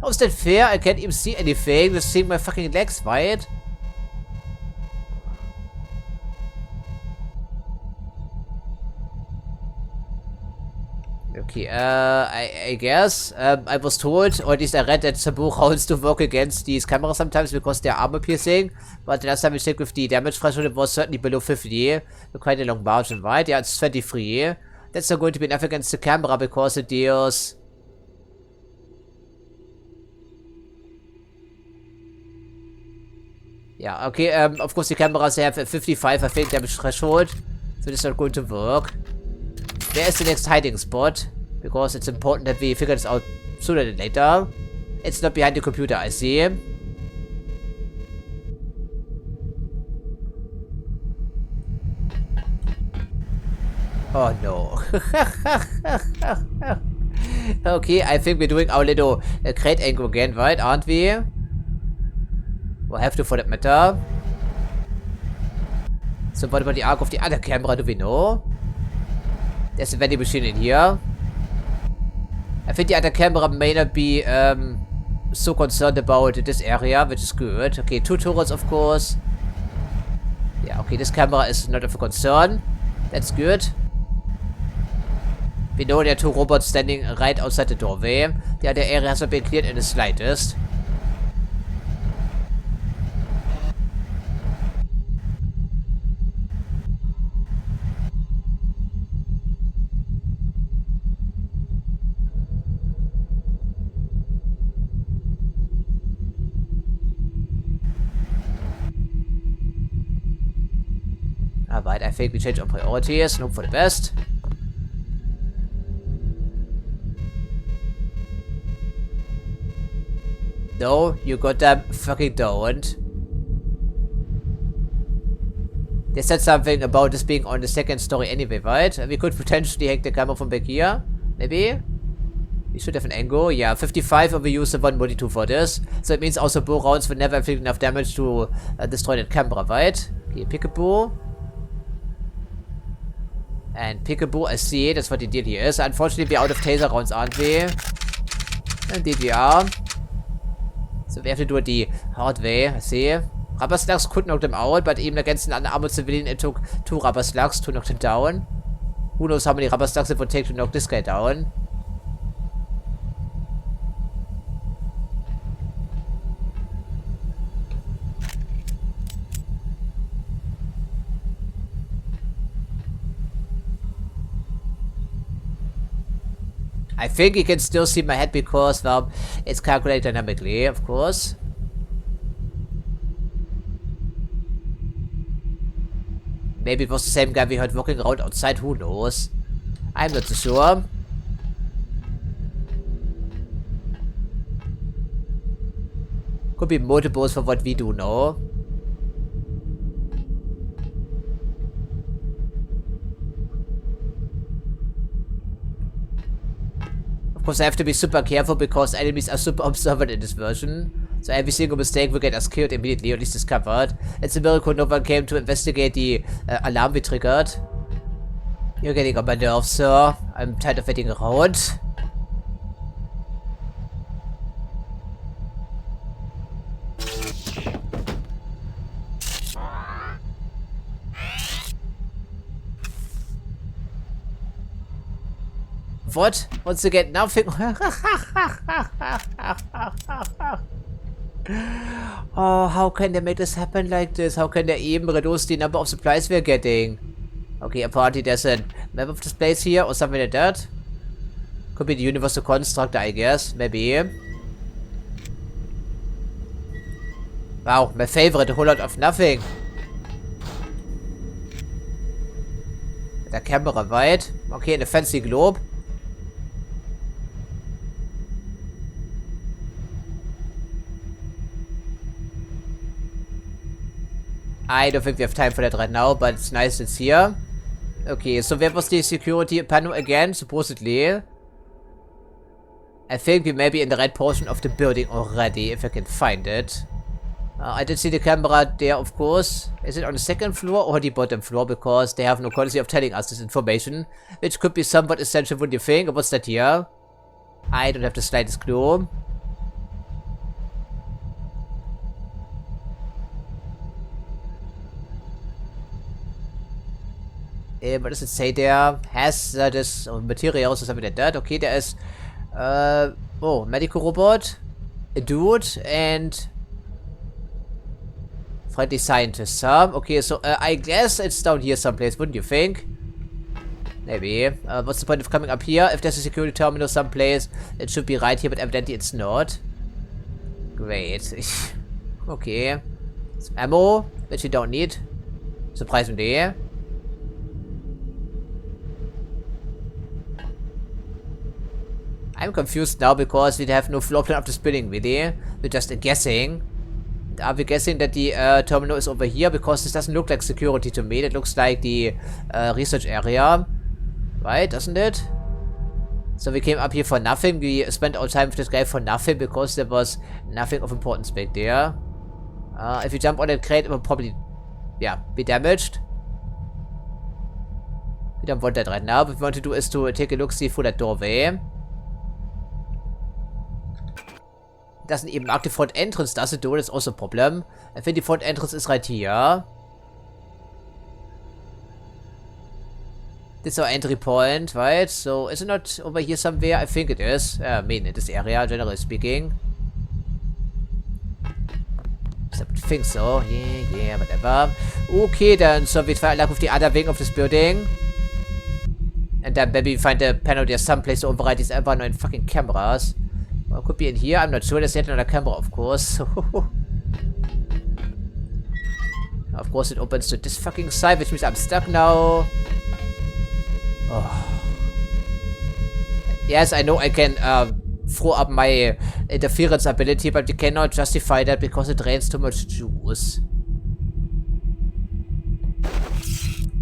How is that fair? I can't even see anything. Just seeing my fucking legs, right? Okay, I guess. I was told, or at least I read that Sabu rounds to work against these cameras sometimes because they're armor piercing. But the last time we checked with the damage threshold, it was certainly below 50. Quite a long margin, right? Yeah, it's 23. That's not going to be enough against the camera because it deals Yeah, okay, of course the cameras have a 55, I think, damage threshold. So this is not going to work. Where is the next hiding spot? Because it's important that we figure this out sooner than later. It's not behind the computer, I see. Oh no. Okay, I think we're doing our little crate angle again, right? Aren't we? We'll have to for that matter. So what about the arc of the other camera? Do we know? There's a vending machine in here. I think the other camera may not be so concerned about this area, which is good. Okay, 2 turrets, of course. Yeah, okay, this camera is not of a concern. That's good. We know there are 2 robots standing right outside the doorway. The other area has not been cleared in the slightest. Alright, I think we change our priorities and hope for the best. No, you goddamn fucking don't. They said something about this being on the second story anyway, right? And we could potentially hack the camera from back here. Maybe? We should have an angle. Yeah, 55 and we use the 142 for this. So it means also bow rounds will never inflict enough damage to destroy that camera, right? Okay, peekaboo. And peekaboo, I see. That's what the deal here is. Unfortunately, we're out of taser rounds, aren't we? Indeed we are. So we have to do it the hard way, I see. Rubber slugs could knock them out, but even against an unarmored civilian, it took 2 rubber slugs to knock them down. Who knows how many rubber slugs it would take to knock this guy down. I think you can still see my head because, well, it's calculated dynamically, of course. Maybe it was the same guy we heard walking around outside, who knows? I'm not so sure. Could be multiples for what we do know. Of course, I have to be super careful because enemies are super observant in this version. So every single mistake will get us killed immediately, or at least discovered. It's a miracle no one came to investigate the alarm we triggered. You're getting on my nerves, sir. I'm tired of waiting around. What? Once again, nothing. Oh, how can they make this happen like this? How can they even reduce the number of supplies we're getting? Okay, apparently there's a map of this place here or something like that. Could be the universal constructor, I guess. Maybe. Wow, my favorite, a whole lot of nothing. The camera, right? Okay, and a fancy globe. I don't think we have time for that right now, but it's nice it's here. Okay, so where was the security panel again, supposedly? I think we may be in the right portion of the building already, if I can find it. I did see the camera there, of course. Is it on the second floor or the bottom floor? Because they have no courtesy of telling us this information, which could be somewhat essential, wouldn't you think? What's that here? I don't have the slightest clue. What does it say there? Hazardous materials or something like that. Okay, there is oh, medical robot, a dude, and friendly scientist, huh? Okay, so I guess it's down here someplace, wouldn't you think? Maybe. What's the point of coming up here? If there's a security terminal someplace, it should be right here, but evidently it's not. Great. Okay. Some ammo, which we don't need. Surprisingly. I'm confused now because we have no floor plan of this building, really. We're just guessing. Are we guessing that the terminal is over here? Because this doesn't look like security to me. It looks like the research area. Right, doesn't it? So we came up here for nothing. We spent our time with this guy for nothing because there was nothing of importance back there. If you jump on that crate, it will probably, yeah, be damaged. We don't want that right now. What we want to do is to take a look-see through that doorway. Doesn't even mark the front entrance, does it, though? That's also a problem. I think the front entrance is right here. This is our entry point, right? So, is it not over here somewhere? I think it is. I mean, in this area, generally speaking. I think so. Yeah, whatever. Okay, then. So, we try luck with the other wing of this building. And then maybe we find a panel there someplace to override these ever annoying fucking cameras. Well, it could be in here. I'm not sure. There's yet another camera, of course. Of course, it opens to this fucking side, which means I'm stuck now. Oh. Yes, I know I can throw up my interference ability, but we cannot justify that because it drains too much juice.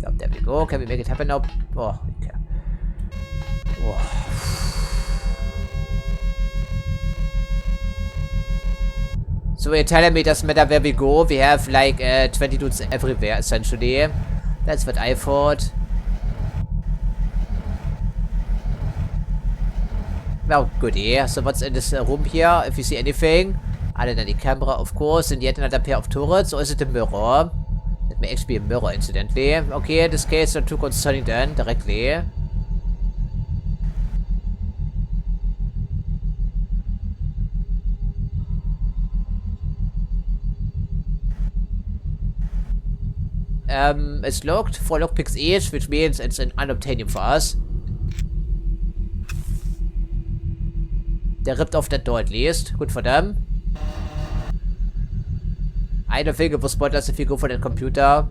So, there we go. Can we make it happen now? Oh, okay. Oh. So you're telling me it doesn't matter where we go, we have like 20 dudes everywhere, essentially. That's what I thought. Well, goody. So what's in this room here, if you see anything? Other than the camera, of course, and yet another pair of turrets, or is it a mirror? It may actually be a mirror, incidentally. Okay, in this case, not too concerning then, directly. It's locked, 4 lockpicks each, which means it's an unobtainium for us. They ripped off that door at least. Good for them. I don't think it will spot us if you go for that computer.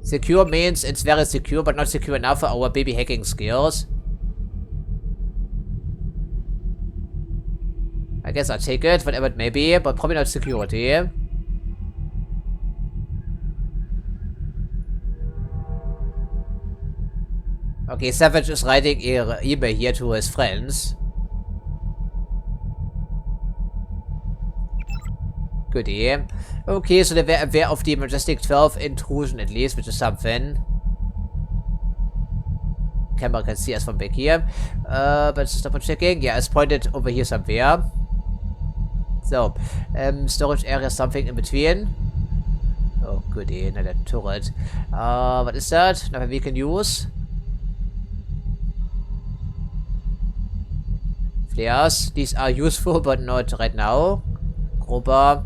Secure means it's very secure, but not secure enough for our baby hacking skills. I guess I'll take it, whatever it may be, but probably not security. Okay, Savage is writing email here to his friends. Goodie. Okay, so they were aware of the Majestic 12 intrusion at least, which is something. Camera can see us from back here. But just double checking. Yeah, it's pointed over here somewhere. So, storage area, something in between. Oh, goodie, another turret. What is that? Nothing we can use. Flares. These are useful, but not right now. Grober.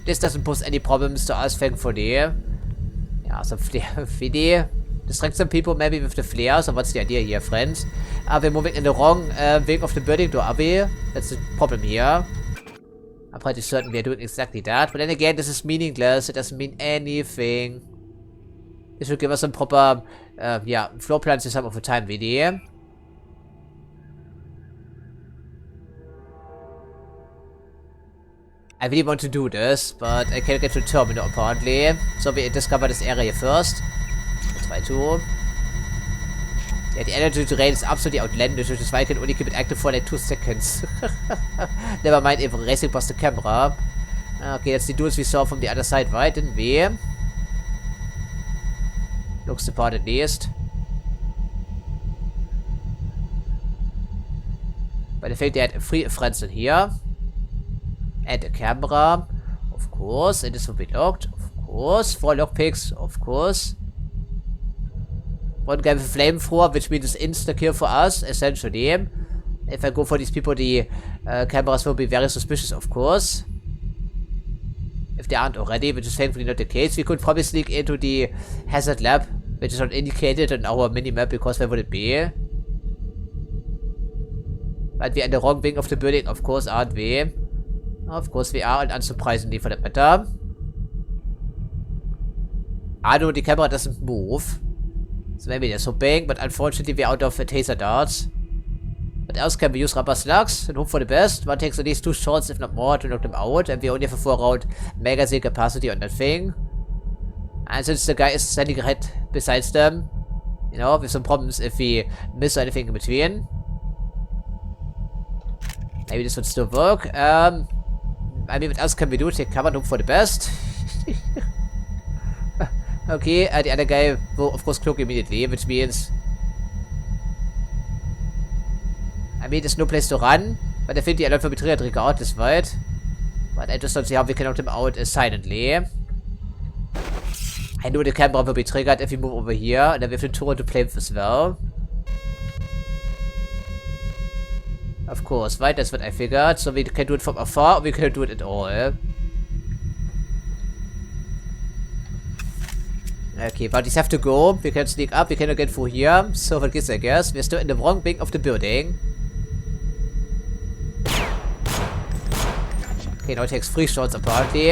This doesn't pose any problems to us, thankfully. Yeah, some flare video. Distract some people maybe with the flares. So what's the idea here, friends? Are we moving in the wrong wing of the building, though, are we? That's the problem here. I'm pretty certain we are doing exactly that. But then again, this is meaningless. It doesn't mean anything. This should give us some proper, yeah, floor plans to some of the time, really. I really want to do this, but I can't get to the terminal, apparently. So we discover this area first. Let's try to. Yeah, the energy drain is absolutely outlandish, which is why I can only keep it active for like 2 seconds. Never mind if racing past the camera. Okay, that's the dudes we saw from the other side, right? Didn't we? Looks the part at least. But I think they had 3 friends in here. And a camera, of course, and this will be locked, of course. 4 lockpicks, of course. One guy with a flamethrower, which means it's insta-kill for us, essentially. If I go for these people, the cameras will be very suspicious, of course. If they aren't already, which is thankfully not the case, we could probably sneak into the hazard lab, which is not indicated on our mini-map, because where would it be? But we're in the wrong wing of the building, of course, aren't we? Of course we are, and unsurprisingly for that matter. I know the camera doesn't move. So maybe they're hoping, but unfortunately we're out of taser darts. What else can we use? Rubber slugs and hope for the best. One takes at least 2 shots, if not more, to knock them out, and we only have a 4-round magazine capacity on that thing. And since the guy is standing right beside them, you know, with some problems if we miss anything in between. Maybe this would still work. I mean, what else can we do? Take cover and hope for the best. Okay, the other guy will of course cloak immediately, which means... I mean, there's no place to run, but I think the alert will be triggered regardless, right? But I just don't see how we can knock them out silently. I know the camera will be triggered if we move over here, and then we have the turret to play with as well. Of course, right? That's what I figured. So we can do it from afar, or we can do it at all. Okay, but these have to go. We can sneak up, we cannot get through here. So what gives, I guess? We're still in the wrong wing of the building. Okay, now it takes 3 shots apparently.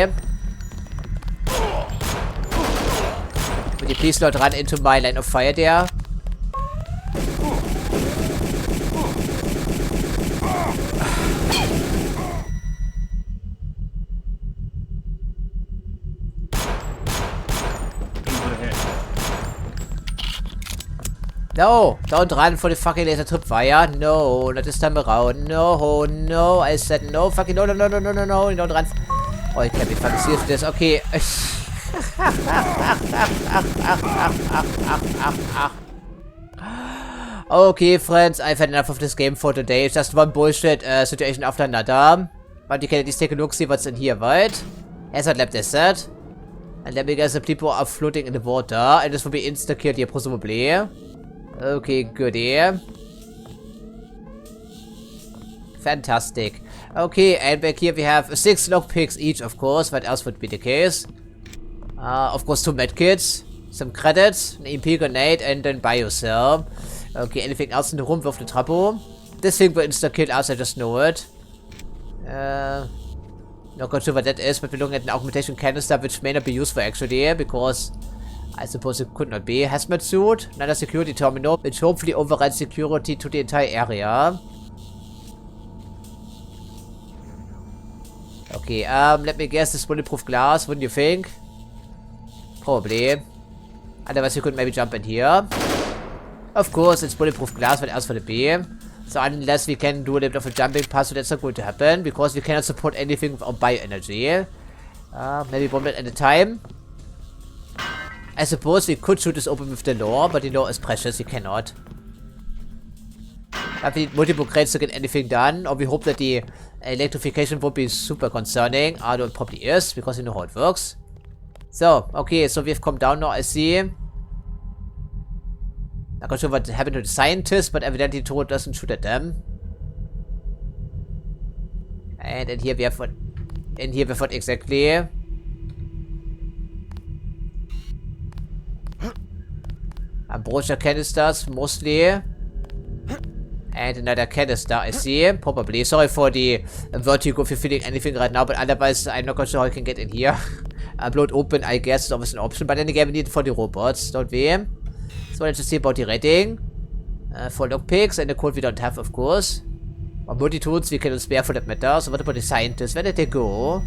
Would you please not run into my line of fire there? No! Don't run for the fucking laser tripwire. No, not this time around. No, no. I said no. Fucking no, no, no, no, no, no, no. Don't run. Oh, I can't be fucking serious with this. Okay. Okay, friends. I've had enough of this game for today. It's just one bullshit situation after another. But you can at least take a look, see what's in here, right? Hazard lab, that's that. And let me guess, the people are floating in the water. And this will be insta-killed here, presumably. Okay, goody. Fantastic. Okay, and back here we have 6 lockpicks each, of course. What else would be the case? Of course, 2 medkits, some credits, an EMP grenade, and then biocell. Okay, anything else in the room with the trouble? This thing will insta-kill us, I just know it. Not quite sure what that is, but we're looking at an augmentation canister, which may not be useful actually, because... I suppose it could not be. Hazmat suit, another security terminal, which hopefully overrides security to the entire area. Okay, let me guess, this bulletproof glass, wouldn't you think? Probably. Otherwise you could maybe jump in here. Of course, it's bulletproof glass, what else would it be? So unless we can do a little bit of a jumping pass, so that's not going to happen, because we cannot support anything without bioenergy. Maybe 1 minute at a time. I suppose we could shoot this open with the lore, but the lore is precious, you cannot. But we need multiple crates to get anything done, or we hope that the electrification won't be super concerning. Although it probably is, because you know how it works. So, okay, so we've come down now, I see. Not quite sure what happened to the scientists, but evidently the turret doesn't shoot at them. And in here we have what... In here we have what exactly... Ambrosia canisters, mostly. And another canister, I see. Probably. Sorry for the vertigo if you're feeling anything right now, but otherwise, I'm not quite sure how I can get in here. Blow it open, I guess, is always an option. But then again, we need it for the robots, don't we? So let's just see about the rating. 4 lockpicks, and the code we don't have, of course. Or multi-tools we can spare for that matter. So what about the scientists? Where did they go?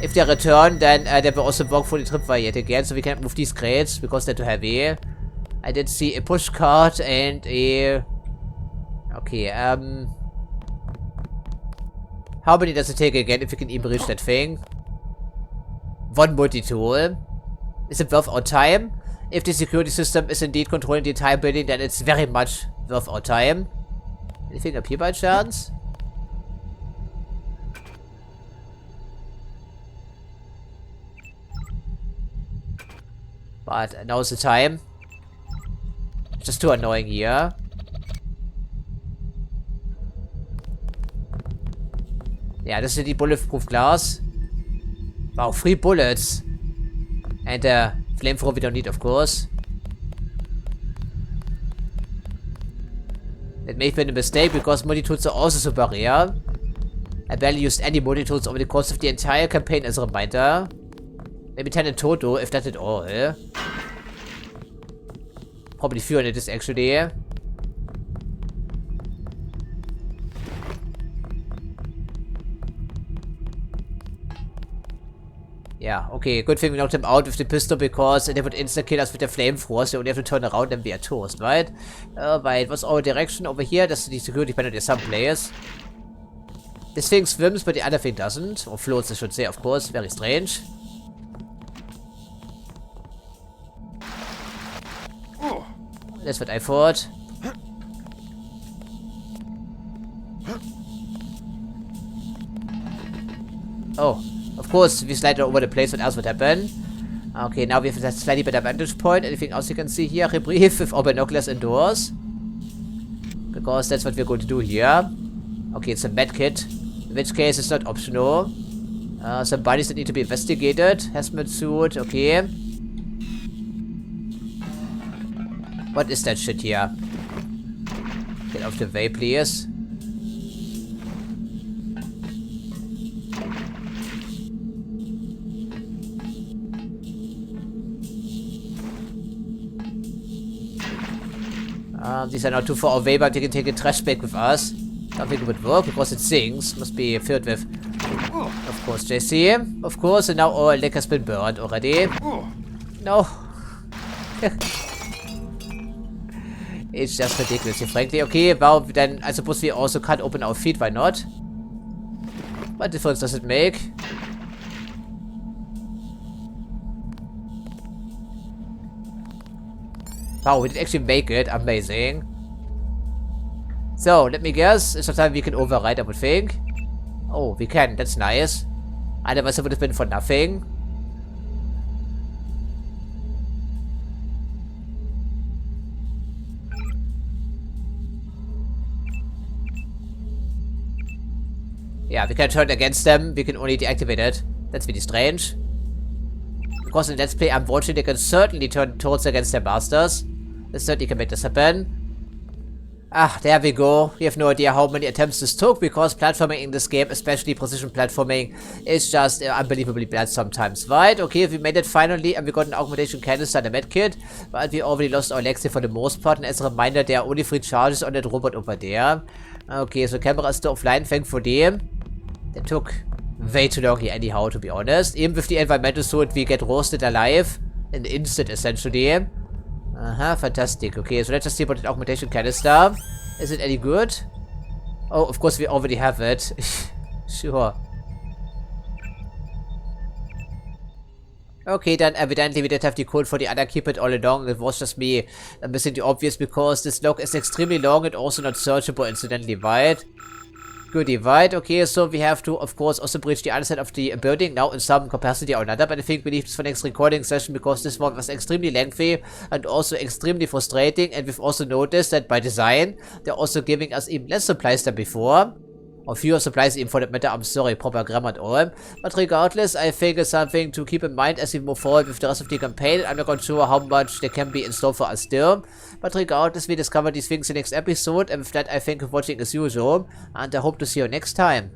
If they return, then they will also work for the tripwire yet again, so we can't move these crates because they're too heavy. I did see a push cart and a... Okay, how many does it take again if we can even reach that thing? 1 multi-tool. Is it worth our time? If the security system is indeed controlling the entire building, then it's very much worth our time. Anything up here by chance? But now's the time. It's just too annoying here. Yeah, this is the bulletproof glass. Wow, 3 bullets. And flamethrower we don't need, of course. That may have been a mistake because multi-tools are also super rare. I barely used any multi-tools over the course of the entire campaign as a reminder. Maybe 10 in total, if that at all. Probably fewer than it is actually. Yeah, okay, good thing we knocked him out with the pistol because they would insta-kill us with the flamethrower, so we have to turn around and we are toast, right? Right, what's our direction over here? That's the security panel in some place. This thing swims, but the other thing doesn't. Or floats, I should say, of course. Very strange. That's what I thought. Oh. Of course, if we slide over the place, what else would happen? Okay, now we have a slightly better vantage point. Anything else you can see here? Reprieve with our binoculars indoors. Because that's what we're going to do here. Okay, it's a medkit. In which case, it's not optional. Some bodies that need to be investigated. Hazmat suit, okay. What is that shit here? Get off the way, please. These are not too far away, but we can take a trash bag with us. Don't think it would work because it sinks. Must be filled with, of course, JC. Of course, and now our leg has been burned already. No. It's just ridiculous, frankly. Okay, well, then I suppose we also can't open our feet. Why not? What difference does it make? Wow, we did actually make it. Amazing. So, let me guess. It's time we can override, I would think. Oh, we can. That's nice. Otherwise, it would have been for nothing. Yeah, we can turn against them. We can only deactivate it. That's really strange. Because in Let's Play I'm watching, they can certainly turn towards against their masters. They certainly can make this happen. Ah, there we go. We have no idea how many attempts this took, because platforming in this game, especially precision platforming, is just unbelievably bad sometimes, right? Okay, we made it finally, and we got an augmentation canister and a medkit, but we already lost our legs here for the most part, and as a reminder, there are only 3 charges on that robot over there. Okay, so camera is still offline, thankfully. That took way too long here anyhow, to be honest. Even with the environmental suit, we get roasted alive in an instant, essentially. Fantastic. Okay, so let's just see about the augmentation canister. Is it any good? Oh, of course we already have it. Sure. Okay, then evidently we did have the code for the other keep it all along. It was just me missing the obvious, because this log is extremely long and also not searchable incidentally, right? Goody, right? Okay, so we have to, of course, also breach the other side of the building now in some capacity or another, but I think we leave this for next recording session, because this one was extremely lengthy and also extremely frustrating, and we've also noticed that by design, they're also giving us even less supplies than before. Or fewer supplies even for that matter. I'm sorry, proper grammar at all. But regardless, I think it's something to keep in mind as we move forward with the rest of the campaign. I'm not quite sure how much there can be in store for us still. But regardless, we discover these things in the next episode. And with that, I thank you for watching as usual. And I hope to see you next time.